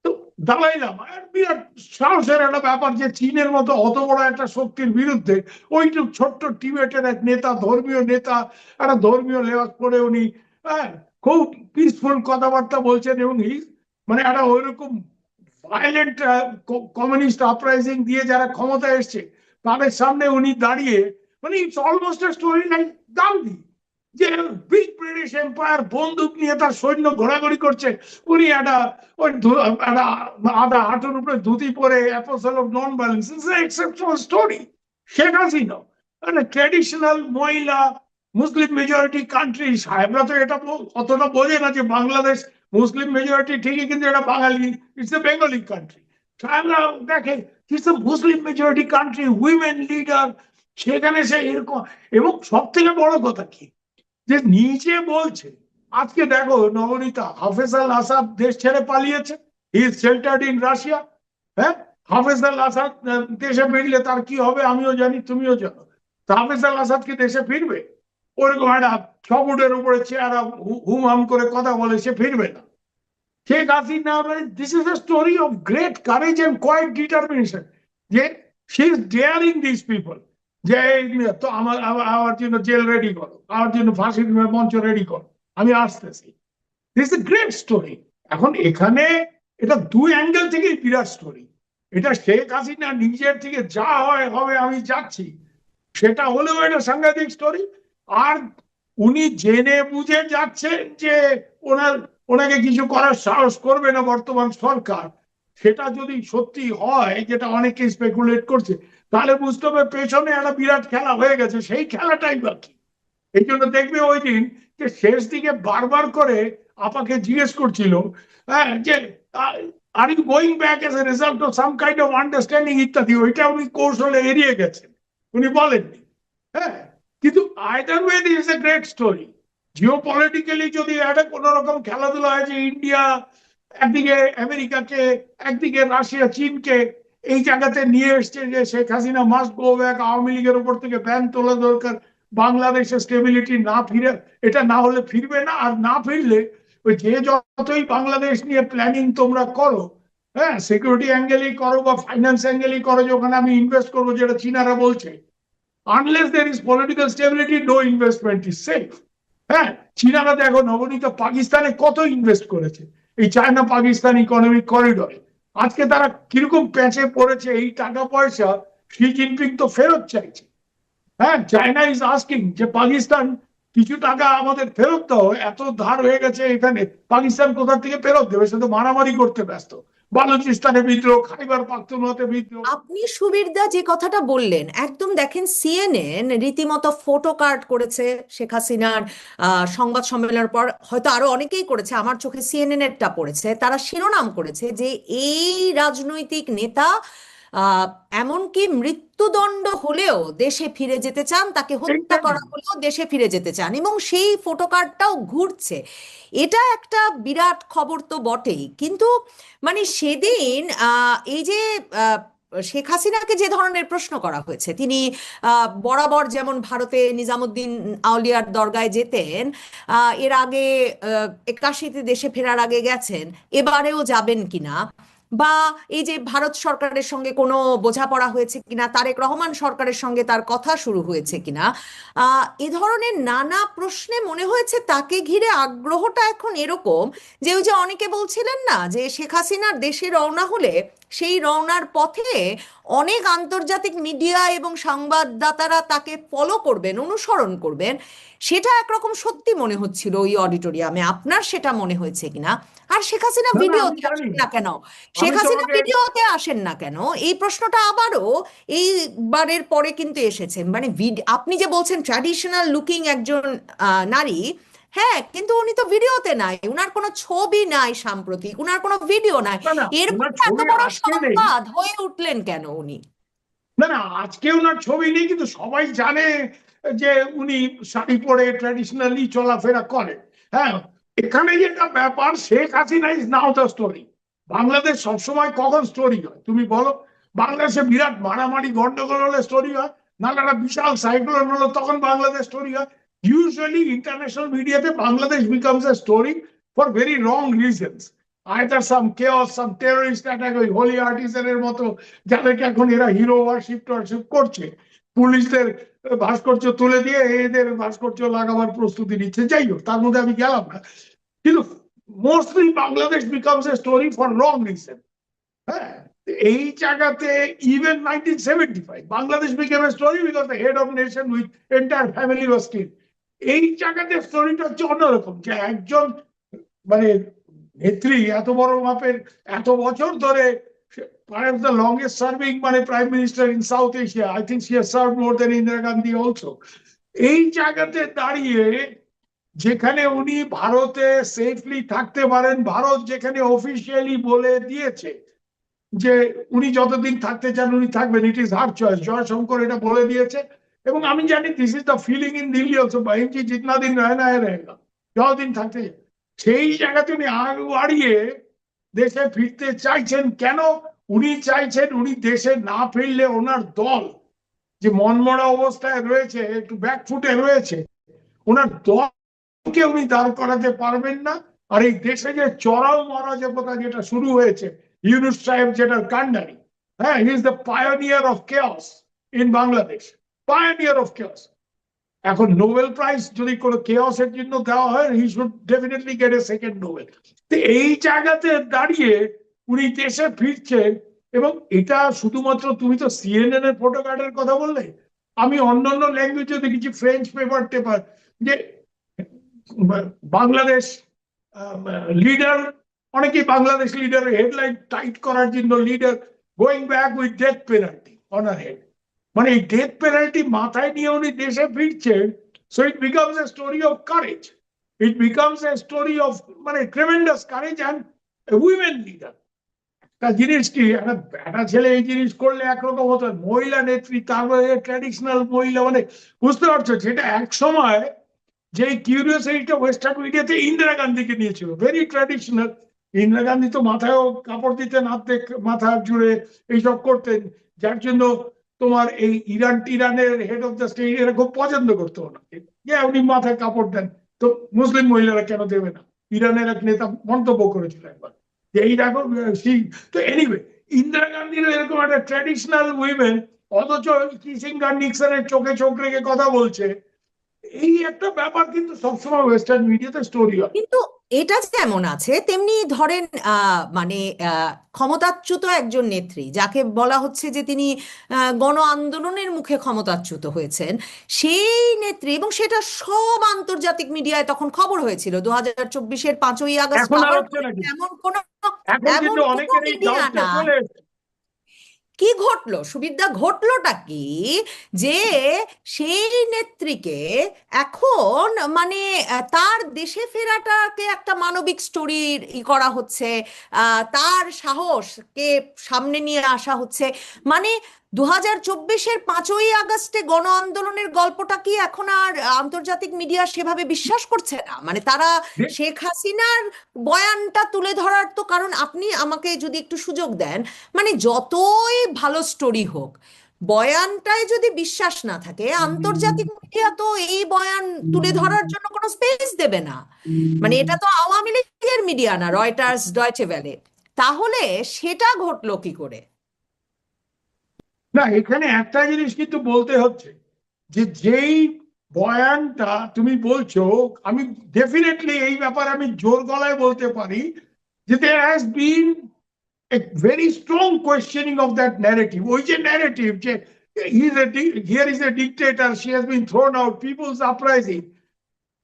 তো দালাই লামা বিরাট সাহসের একটা ব্যাপার, যে চীনের মতো অত বড় একটা শক্তির বিরুদ্ধে ওইটুক ছোট্ট টিবেটের এক নেতা, ধর্মীয় নেতা, একটা ধর্মীয় লেবাস পরে উনি হ্যাঁ খুব পিসফুল কথাবার্তা বলছেন, এবং মানে একটা ওইরকম ভায়োলেন্ট কমিউনিস্ট আপরাইজিং দিয়ে যারা ক্ষমতা এসছে তাদের সামনে উনি দাঁড়িয়ে, মানে it's almost a story like Gandhi, যে বিগ ব্রিটিশ এম্পায়ার বন্দুক নিয়ে তার সৈন্য ঘোরাঘুরি করছে, উনি একটা ওই আধা হাঁটুর উপরে ধুতি পরে apostle of non violence. It's an exceptional story. Sheikh Hasina মানে ট্র্যাডিশনাল মহিলা, মুসলিম মেজরিটি কান্ট্রি, সাহেবরা তো এটা অতটা বোঝে না যে বাংলাদেশ মুসলিম মেজরিটি ঠিকই, কিন্তু এটা বাঙালি, ইটস এ বেঙ্গলি কান্ট্রি। সাহেবরা দেখে it's a Muslim majority country, women leader, সেখানে সে এরকম। এবং সব থেকে বড় কথা কি, যে নিচে বলছে, আজকে দেখো নবনীতা, হাফেজ আল আসাদ দেশ ছেড়ে পালিয়েছে, হি ইজ শেল্টার্ড ইন রাশিয়া। হ্যাঁ, হাফেজ আল আসাদ দেশে ফিরলে তার কি হবে আমিও জানি, তুমিও জানো। তো হাফেজ আল আসাদ কি দেশে ফিরবে? ওরকম একটা ছবুটের উপরে চেয়ারা হুম হাম করে কথা বলে সে ফিরবে না। Sheikh Hasina, this is a story of great courage and quiet determination, যে she is daring this people, যে তো আমার জন্য জেল রেডি করো, আমার জন্য ফাঁসির মঞ্চ রেডি করো, আমি আসতেছি। This is great story. এখন এখানে এটা দুই অ্যাঙ্গেল থেকেই বিরাট স্টোরি। এটা শেখ হাসিনা নিজের থেকে যা হয় হবে আমি যাচ্ছি, সেটা হলেও এটা সাংঘাতিক স্টোরি। আর উনি জেনে বুঝে যাচ্ছেন যে ওনাকে কিছু করার সাহস করবে না বর্তমান সরকার, সেটা যদি সত্যি হয়, যেটা অনেকে স্পেকুলেট করছে, তাহলে বুঝতে হবে পেছনে একটা বিরাট খেলা হয়ে গেছে। সেই খেলাটাই বাকি, এই জন্য দেখবে ওই দিন যে শেষ দিকে বারবার করে আপাকে জিজ্ঞেস করছিল, হ্যাঁ, যে are you going back as a result of some kind of understanding ইত্যাদি, ওইটা উনি কৌশলে এড়িয়ে গেছেন, উনি বলেননি। হ্যাঁ, কিন্তু either way this is a great story. Jio politically যদি একটা কোনো রকম খেলাধুলা হয় যে ইন্ডিয়া একদিকে আমেরিকাকে, একদিকে রাশিয়া চীনকে এই জায়গাতে নিয়ে এসছে যে Sheikh Hasina must go back, Awami লীগের উপর থেকে ব্যান তোলা দরকার, বাংলাদেশের স্টেবিলিটি না ফিরে, এটা না হলে ফিরবে না, আর না ফিরলে ওই যে যতই বাংলাদেশ নিয়ে প্ল্যানিং তোমরা করো, হ্যাঁ, সিকিউরিটি অ্যাঙ্গেলই করো বা ফাইন্যান্স অ্যাঙ্গেলই করো, যে ওখানে আমি ইনভেস্ট করবো, যেটা চীনারা বলছে, unless there is political stability no investment is safe. হ্যাঁ, চীনারা দেখো নবনীত পাকিস্তানে কত ইনভেস্ট করেছে এই চায়না পাকিস্তান ইকোনমিক করিডরে। আজকে তারা কিরকম প্যাঁচে পড়েছে, এই টাকা পয়সা শি জিনপিং তো ফেরত চাইছে। হ্যাঁ, চায়না ইজ আস্কিং যে পাকিস্তান কিছু টাকা আমাদের ফেরত দাও, এত ধার হয়ে গেছে এখানে, পাকিস্তান কোথা থেকে ফেরত দেবে, সে তো মারামারি করতে ব্যস্ত, বালুচিস্তানে বিদ্রোহ, খাইবার পাখতুনখোয়াতে বিদ্রোহ। আপনি সুবীরদা যে কথাটা বললেন, একদম দেখেন সিএনএন রীতিমতো ফটো কার্ড করেছে শেখ হাসিনার সংবাদ সম্মেলনের পর, হয়তো আরো অনেকেই করেছে, আমার চোখে সিএনএন এরটা পড়েছে, তারা শিরোনাম করেছে যে এই রাজনৈতিক নেতা এমনকি মৃত্যুদণ্ড হলেও দেশে ফিরে যেতে চান, তাকে হত্যা করা হলেও দেশে ফিরে যেতে চান, এবং সেই ফটো কার্ডটাও ঘুরছে। এটা একটা বিরাট খবর তো বটেই, কিন্তু মানে সেদিন এই যে শেখ হাসিনাকে যে ধরনের প্রশ্ন করা হয়েছে, তিনি বরাবর যেমন ভারতে নিজামুদ্দিন আউলিয়ার দরগায় যেতেন, এর আগে 81তে দেশে ফেরার আগে গেছেন, এবারেও যাবেন কিনা, বা এই যে ভারত সরকারের সঙ্গে কোনো বোঝাপড়া হয়েছে কিনা, তারেক রহমান সরকারের সঙ্গে তার কথা শুরু হয়েছে কিনা, এ ধরনের নানা প্রশ্নে মনে হয়েছে তাকে ঘিরে আগ্রহটা এখন এরকম যে ওই যে অনেকে বলছিলেন না যে শেখ হাসিনার দেশে রওনা হলে সেই রওনার পথে অনেক আন্তর্জাতিক মিডিয়া এবং সংবাদদাতারা তাকে ফলো করবেন, অনুসরণ করবেন, সেটা একরকম সত্যি মনে হচ্ছিল ওই অডিটোরিয়ামে। আপনার সেটা মনে হয়েছে কিনা? আর শেখ হাসিনা ভিডিওতে আসেন না কেন, শেখ হাসিনা ভিডিওতে আসেন না কেন, এই প্রশ্নটা আবারও এইবারের পরে কিন্তু এসেছে। মানে আপনি যে বলছেন ট্র্যাডিশনাল লুকিং একজন নারী, হ্যাঁ, কিন্তু উনি তো ভিডিওতে নাই, উনার কোনো ছবি নাই সাম্প্রতিক, উনার কোনো ভিডিও নাই, এর এত বড় সংবাদ হয়ে উঠলেন কেন উনি? না না, আজকে ওনার ছবি নেই, কিন্তু সবাই জানে যে উনি শাড়ি পরে ট্র্যাডিশনালি চলাফেরা করেন। হ্যাঁ, এখানে যেটা ব্যাপার, Sheikh Hasina is now the story. Bangladesh সবসময় কখন স্টোরি হয় তুমি বলো? বাংলাদেশে বিরাট মারামারি গন্ডগোল হলে স্টোরি হয়, নাহলে একটা বিশাল সাইক্লোন হলো তখন বাংলাদেশ স্টোরি হয়। ইউজুয়ালি ইন্টারন্যাশনাল মিডিয়াতে Bangladesh becomes a story for very wrong reasons. either some chaos, some terrorist attack, ওই হোলি আর্টিজানের মতো যাদেরকে এখন এরা হিরো ওয়ারশিপ করছে, পুলিশদের ভাস্কর্য তুলে দিয়ে এদের ভাস্কর্য লাগাবার প্রস্তুতি নিচ্ছে। যাই হোক, তার মধ্যে আমি গেলাম না, কিন্তু mostly Bangladesh becomes a story for wrong reason. হ্যাঁ, এই জায়গাতে even 1975 Bangladesh became a story because the head of nation with entire family was killed. এই জায়গাতে স্টোরিটা হচ্ছে অন্যরকম, যে একজন মানে নেত্রী এত বড় মাপের এত বছর ধরে, perhaps the longest serving মানে prime minister in south Asia, I think she has served more than Indira Gandhi also. এই জায়গাতে দাঁড়িয়ে যেখানে উনি ভারতে সেফলি থাকতে পারেন, ভারত যেখানে অফিসিয়ালি বলে দিয়েছে যে উনি যতদিন থাকতে চান উনি থাকবেন, it is her choice, Jaishankar এটা বলে দিয়েছে, এবং আমি জানি this is the feeling in Delhi also, বাহিনী জিতনা দিন রহনা রহেগা, যতদিন থাকতে, সেই জায়গাতে উনি আগ বাড়িয়ে দেশে ফিরতে চাইছেন। কেন উনি চাইছেন? উনি দেশে না ফিরলে ওনার দল যে মনমরা অবস্থায় রয়েছে, একটু ব্যাকফুটে রয়েছে, ওনার দলকে উনি দাঁড় করাতে পারবেন না। আর এই দেশে যে চড়াও মরাজকতা যেটা শুরু হয়েছে, ইউনুস সাহেব যেটার কান্ডারি, হ্যাঁ, he is the pioneer of chaos in Bangladesh, pioneer of chaos. এখন নোবেল প্রাইজ যদি কোনো কেওসের জন্য দেওয়া হয়, he should definitely gate A second Nobel. তো এই জায়গাতে দাঁড়িয়ে উনি দেশে ফিরছেন, এবং এটা শুধুমাত্র, তুমি তো সিএনএন এর ফটো কার্ডের কথা বললে, আমি অন্যান্য ল্যাঙ্গুয়েজে দেখেছি, ফ্রেঞ্চ পেপার টেপার, যে বাংলাদেশ লিডার, অনেকেই বাংলাদেশ লিডারের হেডলাইন টাইট করার জন্য, leader going back with death penalty on her head, মানে এই ডেথ পেনাল্টি মাথায় নিয়ে উনি দেশে ফিরছেন। So it becomes a story of courage. It becomes a story of tremendous courage and a women leader. একটা জিনিস কি, একটা ছেলে এই জিনিস করলে একরকম হতো, মহিলা নেত্রী, তারপরে ট্র্যাডিশনাল মহিলা, বুঝতে পারছো, যেটা এক সময় যে কিউরিওসিটিটা ওয়েস্টার্ন মিডিয়াতে ইন্দিরা গান্ধীকে নিয়েছিল, ভেরি ট্র্যাডিশনাল। ইন্দিরা গান্ধী তো মাথায়ও কাপড় দিতেন, হাতে মাথা জুড়ে এইসব করতেন, যার জন্য তোমার এই ইরানের হেড অফ দ্য স্টেট এরা খুব পছন্দ করতো ওনাকে, যে উনি মাথায় কাপড় দেন, তো মুসলিম মহিলারা কেন দেবে না। ইরানের এক নেতা মন্তব্য করেছিল একবার যে এই দেখো। তো এনিওয়ে, ইন্দিরা গান্ধীর এরকম একটা ট্র্যাডিশনাল উইমেন, অথচ কিসিঙ্গার নিক্সনের চোখে চোখ রেখে কথা বলছে, এই একটা ব্যাপার কিন্তু সবসময় ওয়েস্টার্ন মিডিয়াতে স্টোরি হয়। কিন্তু এটা যেমন আছে তেমনি ধরেন মানে ক্ষমতাচ্যুত একজন নেত্রী যাকে বলা হচ্ছে যে তিনি গণ আন্দোলনের মুখে ক্ষমতাচ্যুত হয়েছেন, সেই নেত্রী, এবং সেটা সব আন্তর্জাতিক মিডিয়ায় তখন খবর হয়েছিল 2024-এর 5ই আগস্ট এখন আর হওয়ার হচ্ছে নাকি? এমন কোনো এখন কিন্তু অনেকের এই মিডিয়া ডাউটটা না। চলে এসেছে। কি ঘটলো সুবিধা, ঘটলোটা কি যে সেই নেত্রীকে এখন মানে তার দেশে ফেরাটাকে একটা মানবিক স্টোরি করা হচ্ছে, তার সাহসকে সামনে নিয়ে আসা হচ্ছে। মানে 2024-এর 5ই আগস্টে গণ আন্দোলনের গল্পটা কি এখন আর আন্তর্জাতিক মিডিয়া সেভাবে বিশ্বাস করছে না? মানে তারা শেখ হাসিনার বয়ানটা তুলে ধরার, তো কারণ আপনি আমাকে যদি একটু সুযোগ দেন, মানে যতই ভালো স্টোরি হোক, বয়ানটায় যদি বিশ্বাস না থাকে, আন্তর্জাতিক মিডিয়া তো এই বয়ান তুলে ধরার জন্য কোনো স্পেস দেবে না। মানে এটা তো আওয়ামী লীগের মিডিয়া না, রয়টার্স, ডয়চে ভেলে, তাহলে সেটা ঘটলো কি করে? না, এখানে একটা জিনিস কিন্তু বলতে হচ্ছে যে যেই বয়ানটা তুমি বলছো, আমি ডেফিনেটলি এই ব্যাপারে আমি জোর গলায় বলতে পারি যে there has been a very strong questioning of that narrative. ওই যে narrative যে here is a dictator, she has been thrown out, people's uprising,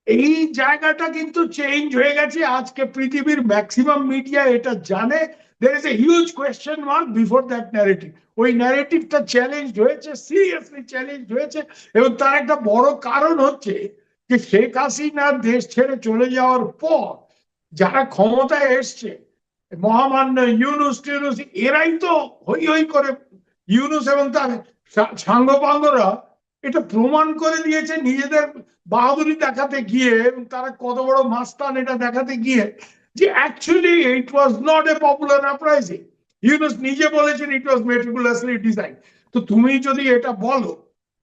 এই জায়গাটা কিন্তু চেঞ্জ হয়ে গেছে। আজকে পৃথিবীর ম্যাক্সিমাম মিডিয়া এটা জানে। there is a huge question mark before that narrative. ওই ন্যারেটিভটা চ্যালেঞ্জ হয়েছে, সিরিয়াসলি চ্যালেঞ্জ হয়েছে, এবং তার একটা বড় কারণ হচ্ছে যে শেখ হাসিনা দেশ ছেড়ে চলে যাওয়ার পর যারা ক্ষমতায় এসছে, মহামান্য ইউনুস টিউনুস, এরাই তো হই হই করে, ইউনুস এবং তার সাঙ্গপাঙ্গরা এটা প্রমাণ করে দিয়েছে নিজেদের বাহাদুরি দেখাতে গিয়ে, এবং তারা কত বড় মাস্তান এটা দেখাতে গিয়ে, যে actually it was not a popular uprising. Yunus নিজে বলেছেন ইট ওয়াজ মেটিকুলাসলি ডিজাইন। তো তুমি যদি এটা বলো,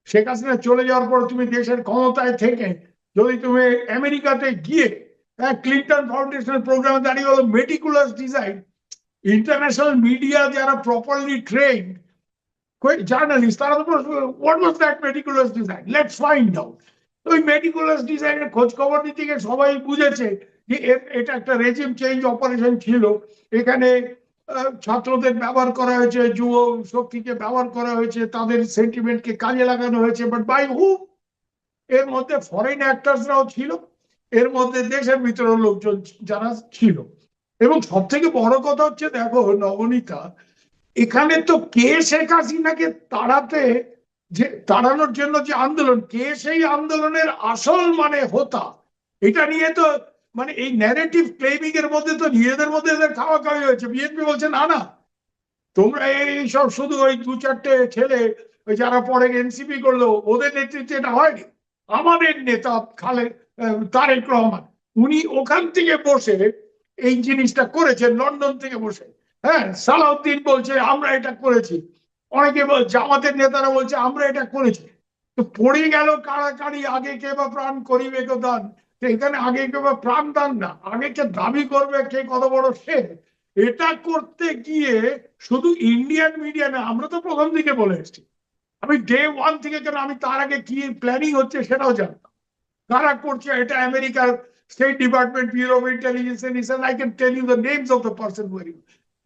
শেখ হাসিনা চলে যাওয়ার পর তুমি দেশের ক্ষমতায় থেকে যদি তুমি আমেরিকাতে গিয়ে ক্লিন্টন ফাউন্ডেশনের প্রোগ্রামে দাঁড়িয়ে হলো মেটিকুলাস ডিজাইন, ইন্টারন্যাশনাল মিডিয়া যারা প্রপারলি ট্রেন্ড জার্নালিস্ট, তারা তো what was that meticulous design, let's find out. ওই মেটিকুলাস ডিজাইনের খোঁজ খবর নিতে গিয়ে সবাই বুঝেছে যে এটা একটা রেজিম চেঞ্জ অপারেশন ছিল। এখানে ছাত্রদের ব্যবহার করা হয়েছে, যুব শক্তিকে ব্যবহার করা হয়েছে, তাদের সেন্টিমেন্টকে কাজে লাগানো হয়েছে, বাট বাই হুম? এর মধ্যে ফরেন অ্যাক্টার্সরাও ছিল, এর মধ্যে দেশের ভিতরে লোকজন যারা ছিল। এবং সব থেকে বড় কথা হচ্ছে, দেখো নবনীতা, এখানে তো কে শেখ হাসিনাকে তাড়ানোর জন্য যে আন্দোলন, কে সেই আন্দোলনের আসল হোতা, এটা নিয়ে তো এই ন্যারেটিভ ক্লেমিং এর মধ্যে তো নিজেদের মধ্যে এদের খাওয়া খাওয়াই হয়েছে। বিএনপি বলছে না না, তোমরা এইসব শুধু ওই 2-4টে ছেলে ওই যারা পরে এনসিপি করলো ওদের নেতৃত্বে এটা হয়নি। আমাদের নেতা তারেক রহমান, উনি ওখান থেকে বসে এই জিনিসটা করেছেন, লন্ডন থেকে বসে। হ্যাঁ, সালাউদ্দিন বলছে আমরা এটা করেছি, অনেকে জামাতের নেতারা বলছে আমরা এটা করেছি। তো পড়ে গেল কাড়াকাড়ি, আগে কে বা প্রাণ করিবে কেউ দান। এখানে আগে কেউ বা প্রাণ দান না, আগে কে দাবি করবে কে কত বড় সে। এটা করতে গিয়ে শুধু ইন্ডিয়ান মিডিয়া না, আমরা তো প্রথম দিকে বলে এসেছি, আমি ডে 1 থেকে, কেন আমি তার আগে কি প্ল্যানিং হচ্ছে সেটাও জানতাম, কারা করছে এটা। আমেরিকার state department, bureau of intelligence, I can tell you the names of the person warring,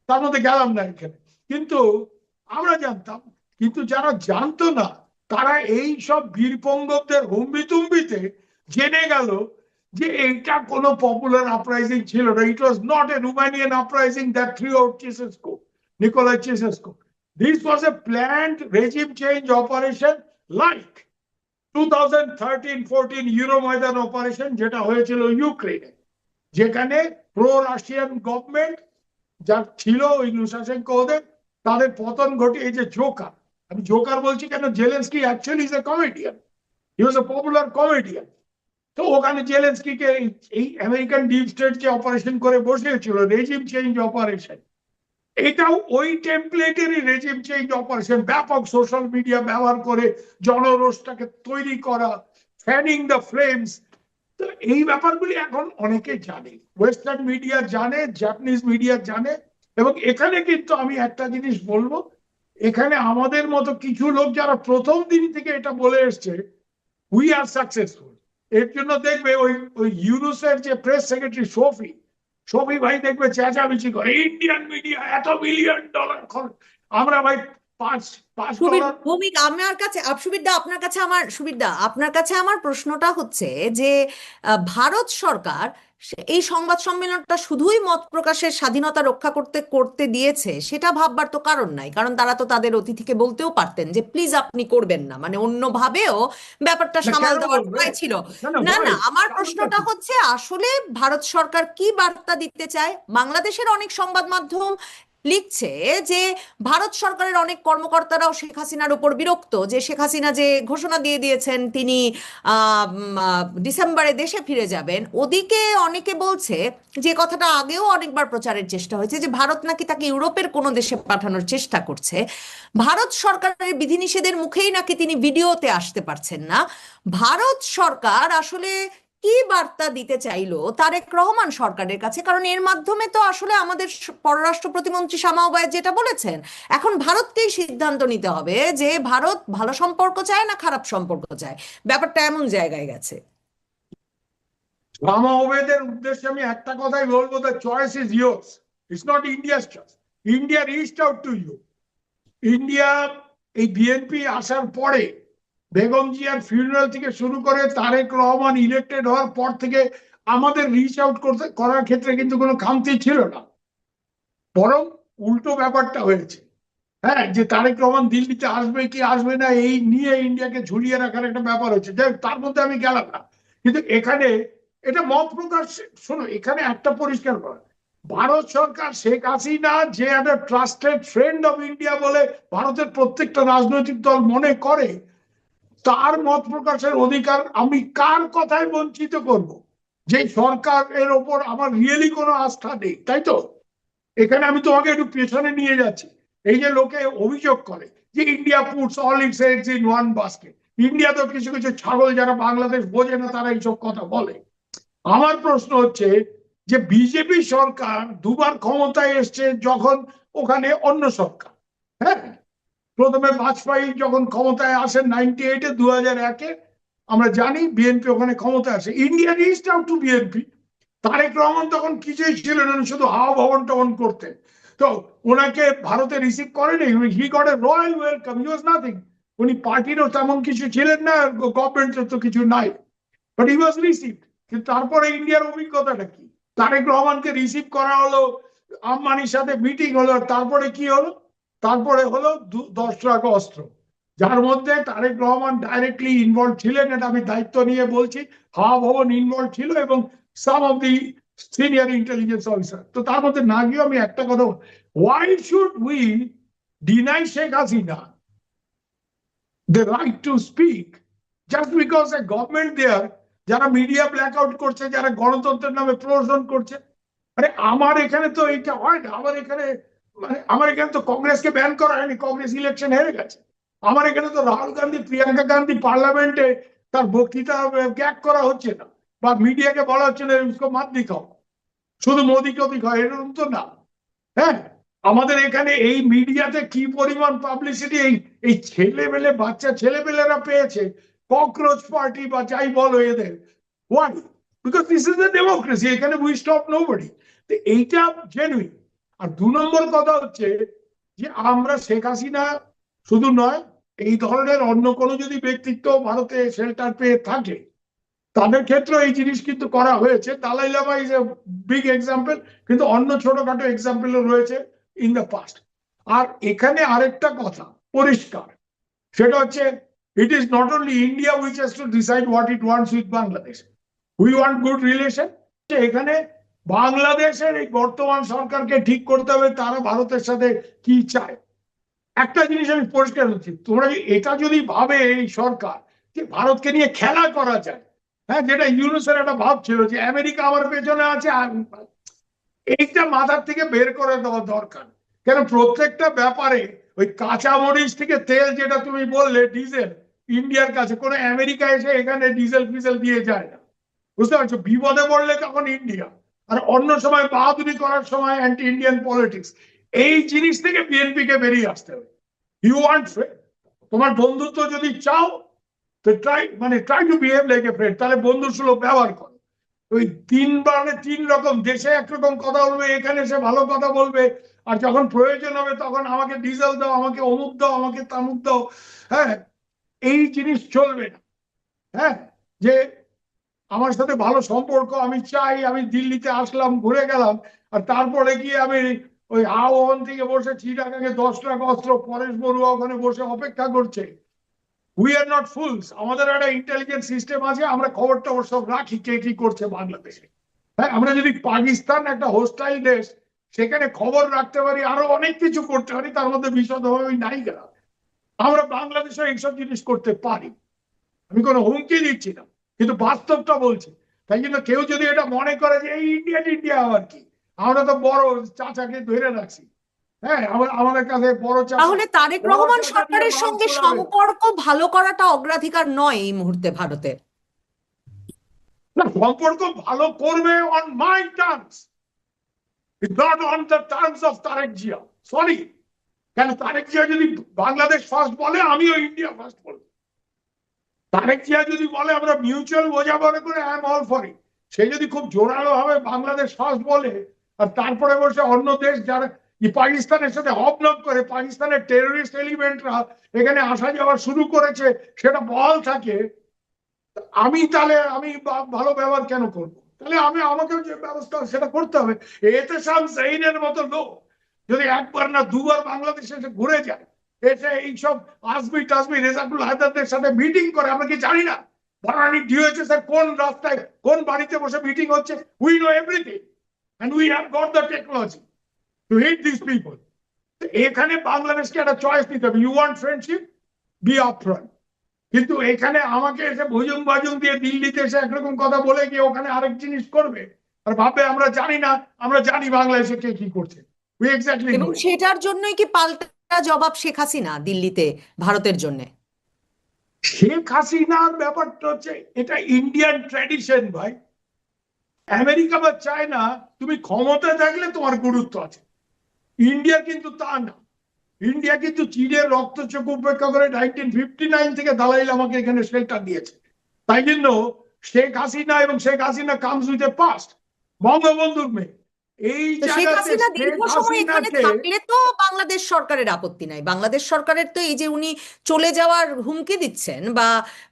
তার মধ্যে গেলাম না এখানে। কিন্তু আমরা জানতাম, কিন্তু যারা জানতো না তারা এই সব বীরপঙ্গবদের হুম্বিতুম্বিতে জেনে গেল যে এইটা কোনো পপুলার আপরাইজিং ছিল না। It was not a Romanian uprising that threw out Ceausescu, Nicolae Ceausescu. This was a planned regime change operation like 2013-14 Euromaidan operation যেটা হয়েছিল ইউক্রেনে, যেখানে প্রো রাশিয়ান গভর্নমেন্ট যা ছিল ওই লুকাশেঙ্কো ওদের, তাদের পতন ঘটে। এই যে জোকার, আমি জোকার বলছি কেন, Zelensky actually is a comedian, he was a popular comedian. তো ওখানে জেলেনস্কিকে এই আমেরিকান ডিপ স্টেট যে অপারেশন করে বসেছিল, রেজিম চেঞ্জ অপারেশন, এটাও ওই টেমপ্লেটেরই রেজিম চেঞ্জ অপারেশন, ব্যাপক সোশ্যাল মিডিয়া ব্যবহার করে জনরোষটাকে তৈরি করা, ফ্যানিং দ্য ফ্লেমস। তো এই ব্যাপারগুলি এখন অনেকে জানে, ওয়েস্টার্ন মিডিয়া জানে, জাপানিজ মিডিয়া জানে। এবং এখানে কিন্তু আমি একটা জিনিস বলবো, এখানে আমাদের মতো কিছু লোক যারা প্রথম দিন থেকে এটা বলে এসছে, উই আর সাকসেসফুল। এর জন্য দেখবে ওই ওই ইউনুসের যে প্রেস সেক্রেটারি শফি ভাই দেখবে চেঁচামেচি করে, ইন্ডিয়ান মিডিয়া $1 বিলিয়ন খরচ, আমরা ভাই $5 ভৌমিক, আমার কাছে সুবির দা আপনার কাছে আমার প্রশ্নটা হচ্ছে যে ভারত সরকার এই সংবাদ সম্মেলনটা শুধুই মত প্রকাশের স্বাধীনতা রক্ষা করতে করতে দিয়েছে সেটা ভাববার তো কারণ নাই, কারণ তারা তো তাদের অতিথিকে বলতেও পারতেন যে প্লিজ আপনি করবেন না, মানে অন্যভাবেও ব্যাপারটা সামাল দেওয়ার উপায় ছিল। না না, আমার প্রশ্নটা হচ্ছে আসলে ভারত সরকার কি বার্তা দিতে চায়? বাংলাদেশের অনেক সংবাদ মাধ্যম লিখছে যে ভারত সরকারের অনেক কর্মকর্তারাও শেখ হাসিনার উপর বিরক্ত, যে শেখ হাসিনা যে ঘোষণা দিয়ে দিয়েছেন তিনি ডিসেম্বরে দেশে ফিরে যাবেন। ওদিকে অনেকে বলছে, যে কথাটা আগেও অনেকবার প্রচারের চেষ্টা হয়েছে, যে ভারত নাকি তাকে ইউরোপের কোনো দেশে পাঠানোর চেষ্টা করছে। ভারত সরকারের বিধিনিষেধের মুখেই নাকি তিনি ভিডিওতে আসতে পারছেন না। ভারত সরকার আসলে কি বার্তা দিতে চাইলো তারেক রহমান সরকারের কাছে? কারণ এর মাধ্যমে তো আসলে আমাদের পররাষ্ট্র প্রতিমন্ত্রী শামা ওবায়েদ যেটা বলেছেন, এখন ভারতকেই সিদ্ধান্ত নিতে হবে যে ভারত ভালো সম্পর্ক চায় না খারাপ সম্পর্ক চায়। ব্যাপারটা এমন জায়গায় গেছে। শামা ওবায়েদের উদ্দেশ্যে আমি একটা কথাই বলবো, the choice is yours, it's not India's choice. India reached out to you. India এই বিএনপি আসার পরে, বেগম জিয়ার ফিউনারাল থেকে শুরু করে তারেক রহমান ইলেক্টেড হওয়ার পর থেকে আমাদের রিচ আউট করার ক্ষেত্রে কিন্তু কোনো খামতি ছিল না, বরং উল্টো ব্যাপারটা হয়েছে। হ্যাঁ, যে তারেক রহমান দিল্লিতে আসবে কি আসবে না এই নিয়ে ইন্ডিয়াকে ঝুলিয়ে রাখার একটা ব্যাপার হচ্ছে, যাই তার মধ্যে আমি গেলাম না। কিন্তু এখানে এটা মত প্রকাশ, শোনো এখানে একটা পরিষ্কার করা, ভারত সরকার শেখ হাসিনা যে একটা ট্রাস্টেড ফ্রেন্ড অফ ইন্ডিয়া বলে ভারতের প্রত্যেকটা রাজনৈতিক দল মনে করে, তার মত প্রকাশের অধিকার আমি কার কথায় বঞ্চিত করব? যে সরকারের ওপর আমার রিয়েলি কোনো আস্থা নেই, তাই তো? এখানে আমি তোমাকে একটু পেছনে নিয়ে যাচ্ছি। এই যে লোকে অভিযোগ করে যে India puts all it's eggs in one basket, India তো কিছু কিছু ছাগল যারা বাংলাদেশ বোঝে না তারা এইসব কথা বলে। আমার প্রশ্ন হচ্ছে যে বিজেপি সরকার দুবার ক্ষমতায় এসছে যখন ওখানে অন্য সরকার, হ্যাঁ, প্রথমে বাজপেয়ী যখন ক্ষমতায় আসেন 98-এ, 2001-এ আমরা জানি বিএনপি ওখানে ক্ষমতায় আসে, India reached out to BNP. Tarique Rahman তখন কিছুই ছিলেন না, শুধু হাওয়া ভবন টবন করতেন। তো ওনাকে ভারতে রিসিভ করেনি, he got a royal welcome, he was nothing. উনি পার্টিরও তেমন কিছু ছিলেন না, গভর্নমেন্টের তো কিছু নাই, বাট হি ওয়াজ রিসিভড। কিন্তু তারপরে ইন্ডিয়ার অভিজ্ঞতাটা কি? তারেক রহমানকে রিসিভ করা হলো, আম্বানির সাথে মিটিং হলো, তারপরে কি হলো? তারপরে হলো 10 অস্ত্র, যার মধ্যে তারেক রহমান ডাইরেক্টলি ইনভলভ ছিলেন, এটা আমি দায়িত্ব নিয়ে বলছি। হাওয়া ভবন ইনভলভ ছিল এবং some of the senior intelligence officer. তো তার মধ্যে না গিয়ে আমি একটা কথা, why should we deny Sheikh Hasina the right to speak just because a government there যারা মিডিয়া ব্ল্যাকআউট করছে, যারা গণতন্ত্রের নামে প্রহসন করছে? আরে আমার এখানে তো এইটা হয় না। আমার এখানে তো কংগ্রেসকে ব্যান করা হয়নি, কংগ্রেস ইলেকশন হেরে গেছে। আমার এখানে তো রাহুল গান্ধী, প্রিয়াঙ্কা গান্ধী পার্লামেন্টে তার বক্তৃতা গ্যাগ করা হচ্ছে না, বা মিডিয়াকে বলা হচ্ছে না उसको मत दिखाओ, শুধু মোদিকে দিখাও, এরকম তো না। হ্যাঁ, আমাদের এখানে এই মিডিয়াতে কি পরিমাণ পাবলিসিটি এই ছেলেবেলে, বাচ্চা ছেলেবেলেরা পেয়েছে, ককরোচ পার্টি বা যাই বলো এদের। Why? Because this is the democracy, এখানে উই স্টপ নোবডি। তো এইটা জেনুইন। আর 2 নম্বর কথা হচ্ছে যে আমরা শেখ হাসিনা শুধু নয়, এই ধরনের অন্য কোনো যদি ব্যক্তিত্ব ভারতে শেল্টার পেয়ে থাকে তাদের ক্ষেত্রে এই জিনিস কিন্তু করা হয়েছে। Dalai Lama is a big example, কিন্তু অন্য ছোটখাটো এক্সাম্পলও রয়েছে ইন দ্য পাস্ট। আর এখানে আরেকটা কথা পরিষ্কার, সেটা হচ্ছে It is not only India which has to decide what it wants with Bangladesh. We want good relation. এখানে বাংলাদেশের এই বর্তমান সরকারকে ঠিক করতে হবে তারা ভারতের সাথে কি চায়। একটা জিনিস আমি পরিষ্কার হচ্ছি, তোমরা এটা যদি ভাবে এই সরকার যে ভারতকে নিয়ে খেলা করা যায়, হ্যাঁ, যেটা ইউনুসের একটা ভাব ছিল যে আমেরিকা আমার পেছনে আছে, এইটা মাথার থেকে বের করে দেওয়া দরকার। কেন প্রত্যেকটা ব্যাপারে ওই কাঁচা মরিচ থেকে তেল, যেটা তুমি বললে ডিজেল, ইন্ডিয়ার কাছে কোনো আমেরিকা এসে এখানে ডিজেল ফিজেল দিয়ে যায় না, বুঝতে পারছো? বিপদে পড়লে তখন ইন্ডিয়া, আর অন্য সময় বাহাদুরি করার সময় অ্যান্টি ইন্ডিয়ান পলিটিক্স। এই জিনিস থেকে বিএনপি কে বেরিয়ে আসতে হবে। ইউ ওয়ান্ট ফ্রেন্ড, তোমার বন্ধুত্ব যদি চাও তো try to behave like a friend, তাহলে বন্ধু সুলভ ব্যবহার করো। ওই তিন রকম, দেশে একরকম কথা বলবে, এখানে এসে ভালো কথা বলবে, আর যখন প্রয়োজন হবে তখন আমাকে ডিজেল দাও, আমাকে অমুক দাও, আমাকে তামুক দাও, হ্যাঁ, এই জিনিস চলবে না। হ্যাঁ, যে আমার সাথে ভালো সম্পর্ক আমি চাই, আমি দিল্লিতে আসলাম, ঘুরে গেলাম, আর তারপরে গিয়ে আমি ওই আহ্বান থেকে বসে চিটাগাঙে 10 লাখ অস্ত্র, পরেশ বড়ুয়া ওখানে বসে অপেক্ষা করছে। উই আর নট ফুলস, আমাদের একটা ইন্টেলিজেন্স সিস্টেম আছে, আমরা খবরটা ওর সব রাখি কে কি করছে বাংলাদেশে। হ্যাঁ, আমরা যদি পাকিস্তান একটা হোস্টাইল দেশ, সেখানে খবর রাখতে পারি, আরো অনেক কিছু করতে পারি, তার মধ্যে বিশদভাবে ওই নায়িকা, আমরা বাংলাদেশে এইসব জিনিস করতে পারি। আমি কোনো হুমকি দিচ্ছি না, কিন্তু বাস্তবটা বলছি। তাই জন্য কেউ যদি এটা মনে করে যে এই ইন্ডিয়া আবার কি, আমরা তো বড় চাচাকে ধরে রাখছি, হ্যাঁ, আমাদের কাছে বড় চাচা। তাহলে তারেক রহমান সরকারের সঙ্গে সম্পর্ক ভালো করাটা অগ্রাধিকার নয় এই মুহূর্তে ভারতের? না, সম্পর্ক ভালো করবে on my terms, not on the terms of Tarique Zia. Sorry, কেন তারেক জিয়া যদি বাংলাদেশ ফার্স্ট বলে, আমিও ইন্ডিয়া ফার্স্ট বলবো। তারেক জিয়া যদি বলে আমরা মিউচুয়াল বোঝাপড়া করে, I am all for it. সে যদি খুব জোরালো ভাবে বাংলাদেশ ফার্স্ট বলে, আর তারপরে বসে অন্য দেশ যারা পাকিস্তানের সাথে হবনব করে, পাকিস্তানের টেররিস্ট এলিমেন্টরা এখানে আসা যাওয়া শুরু করেছে, সেটা বল থাকে, তাহলে আমি ভালো ব্যবহার কেন করবো? তাহলে আমাকেও যে ব্যবস্থা সেটা করতে হবে। এহতেশাম জাহিনের মতো লোক যদি একবার না দুবার বাংলাদেশে এসে ঘুরে যায়, এসে এইসব আসবি টাসবি রেজাকুল হায়দারদের সাথে মিটিং করে, আমরা কি জানি না বনানী ডিওএইচএস এর কোন রাস্তায় কোন বাড়িতে বসে মিটিং হচ্ছে? We know everything and we have got the technology to hit this people. এখানে বাংলাদেশকে একটা চয়েস নিতে হবে, you want friendship, be upfront. কিন্তু এখানে আমাকে এসে ভুজুং বাজুং দিয়ে দিল্লিতে এসে একরকম কথা বলে গিয়ে ওখানে আরেক জিনিস করবে, আর ভাববে আমরা জানি না, আমরা জানি বাংলাদেশে কে কি করছে। এবং সেটার জন্যই কি পাল্টা জবাব শেখ হাসিনা দিল্লিতে ভারতের জন্য? শেখ হাসিনার ব্যাপারটা হচ্ছে এটা ইন্ডিয়ান ট্র্যাডিশন ভাই। আমেরিকা বা চায়না তুমি ক্ষমতা থাকলে তোমার গুরুত্ব আছে, ইন্ডিয়া কিন্তু তা না। ইন্ডিয়া কিন্তু চীনের রক্তচক্ষু উপেক্ষা করে 1959 থেকে দালাই লামাকে এখানে শেল্টার দিয়েছে। তাই জন্য শেখ হাসিনা এবং Sheikh Hasina comes with a past, বঙ্গবন্ধুর মেয়ে। এই শেখ হাসিনা দীর্ঘ সময় এখানে থাকলে তো বাংলাদেশ সরকারের আপত্তি নাই। বাংলাদেশ সরকারের তো এই যে উনি চলে যাওয়ার হুমকি দিচ্ছেন বা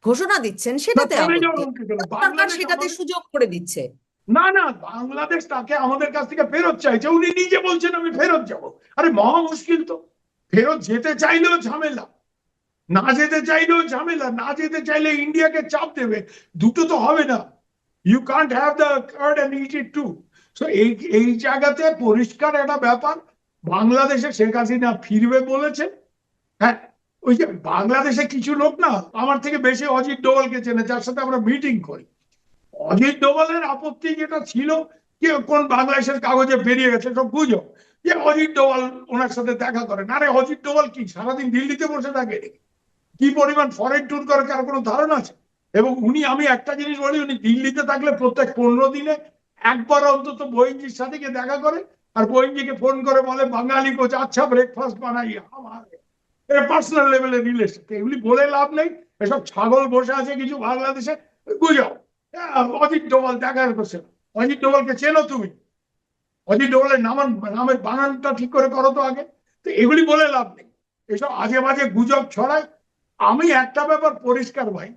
ঘোষণা দিচ্ছেন, সেটাতে সরকার সেটাতে সুযোগ করে দিচ্ছে। না না, বাংলাদেশ তাকে আমাদের কাছ থেকে ফেরত চাইছে, উনি নিজে বলছেন আমি ফেরত যাব। আরে মহা মুশকিল তো, ফেরত যেতে চাইলেও ঝামেলা, না যেতে চাইলেও ঝামেলা। না যেতে চাইলে ইন্ডিয়াকে চাপ দেবে, দুটো তো হবে না। You can't have the card and eat it too. So এই জায়গাতে পরিষ্কার একটা ব্যাপার, বাংলাদেশে শেখ হাসিনা ফিরবে বলেছে। হ্যাঁ, ওই যে বাংলাদেশে কিছু লোক না আমার থেকে বেশি অজিত ডোভালকে চেনে, যার সাথে আমরা মিটিং করি। অজিত ডোভালের আপত্তি যেটা ছিল, যে কোন বাংলাদেশের কাগজে বেরিয়ে গেছে সব গুজব, যে অজিত ডোভাল ওনার সাথে দেখা করেন। আরে অজিত ডোভাল কি সারাদিন দিল্লিতে বসে থাকে? কি পরিমাণ ফরেন ট্যুর করে কার কোনো ধারণা আছে? এবং আমি একটা জিনিস বলি, উনি দিল্লিতে থাকলে প্রত্যেক 15 দিনে একবার অন্তত বহিনজির সাথে গিয়ে দেখা করে, আর বহিনজিকে ফোন করে বলে বাঙালি কোচ আচ্ছা ব্রেকফাস্ট বানাই। আমার এটা পার্সোনাল লেভেলের রিলেশন, এগুলি বলে লাভ নেই। এসব ছাগল বসে আছে কিছু বাংলাদেশে, গুজব। অজিত ডোভাল দেখা করছে। অজিত ডোভালকে চেনো তুমি? অজিত ডোভালের নামের বানানটা ঠিক করে করো তো আগে। তো এগুলি বলে লাভ নেই, এসব আজে বাজে গুজব ছড়ায়। আমি একটা ব্যাপার পরিষ্কার ভাই,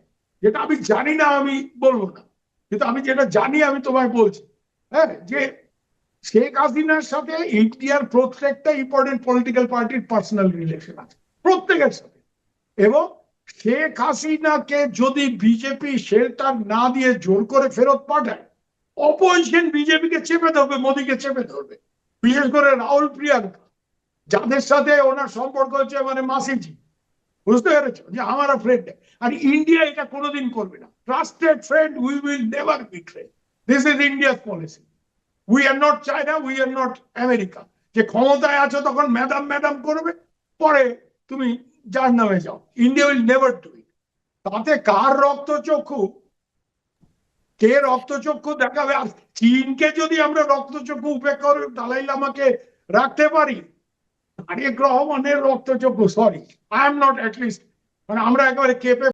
যেটা আমি জানি না আমি বলবো না, কিন্তু আমি যেটা জানি আমি তোমায় বলছি। হ্যাঁ, যে শেখ হাসিনার সাথে ইন্ডিয়ার প্রত্যেকটা ইম্পর্টেন্ট পলিটিক্যাল পার্টির পার্সোনাল রিলেশন আছে, প্রত্যেকের সাথে। এবং শেখ হাসিনাকে যদি বিজেপি শেল্টার না দিয়ে জোর করে ফেরত পাঠায়, অপোজিশন বিজেপিকে চেপে ধরবে, মোদীকে চেপে ধরবে। বিশেষ করে রাহুল প্রিয়াঙ্কা, যাদের সাথে ওনার সম্পর্ক হচ্ছে মানে মাসিজি, বুঝতে পেরেছো, যে আমার ফ্রেন্ড। আর ইন্ডিয়া এটা কোনোদিন করবে না। Trusted friend we will never betray. This is India's policy. We are not China, we are not America, যে ক্ষমতায় আছো তখন ম্যাডাম ম্যাডাম করবে, পরে তুমি যার নামে যাও। India will never do it. তাতে কার রক্তচক্ষু, কে রক্তচক্ষু দেখাবে? আর চীনকে যদি আমরা রক্তচক্ষু উপেক্ষা করে দালাই লামাকে রাখতে পারি, তারেক রহমানের রক্তচক্ষু, sorry, I am not, at least মানে আমরা একেবারে কেঁপে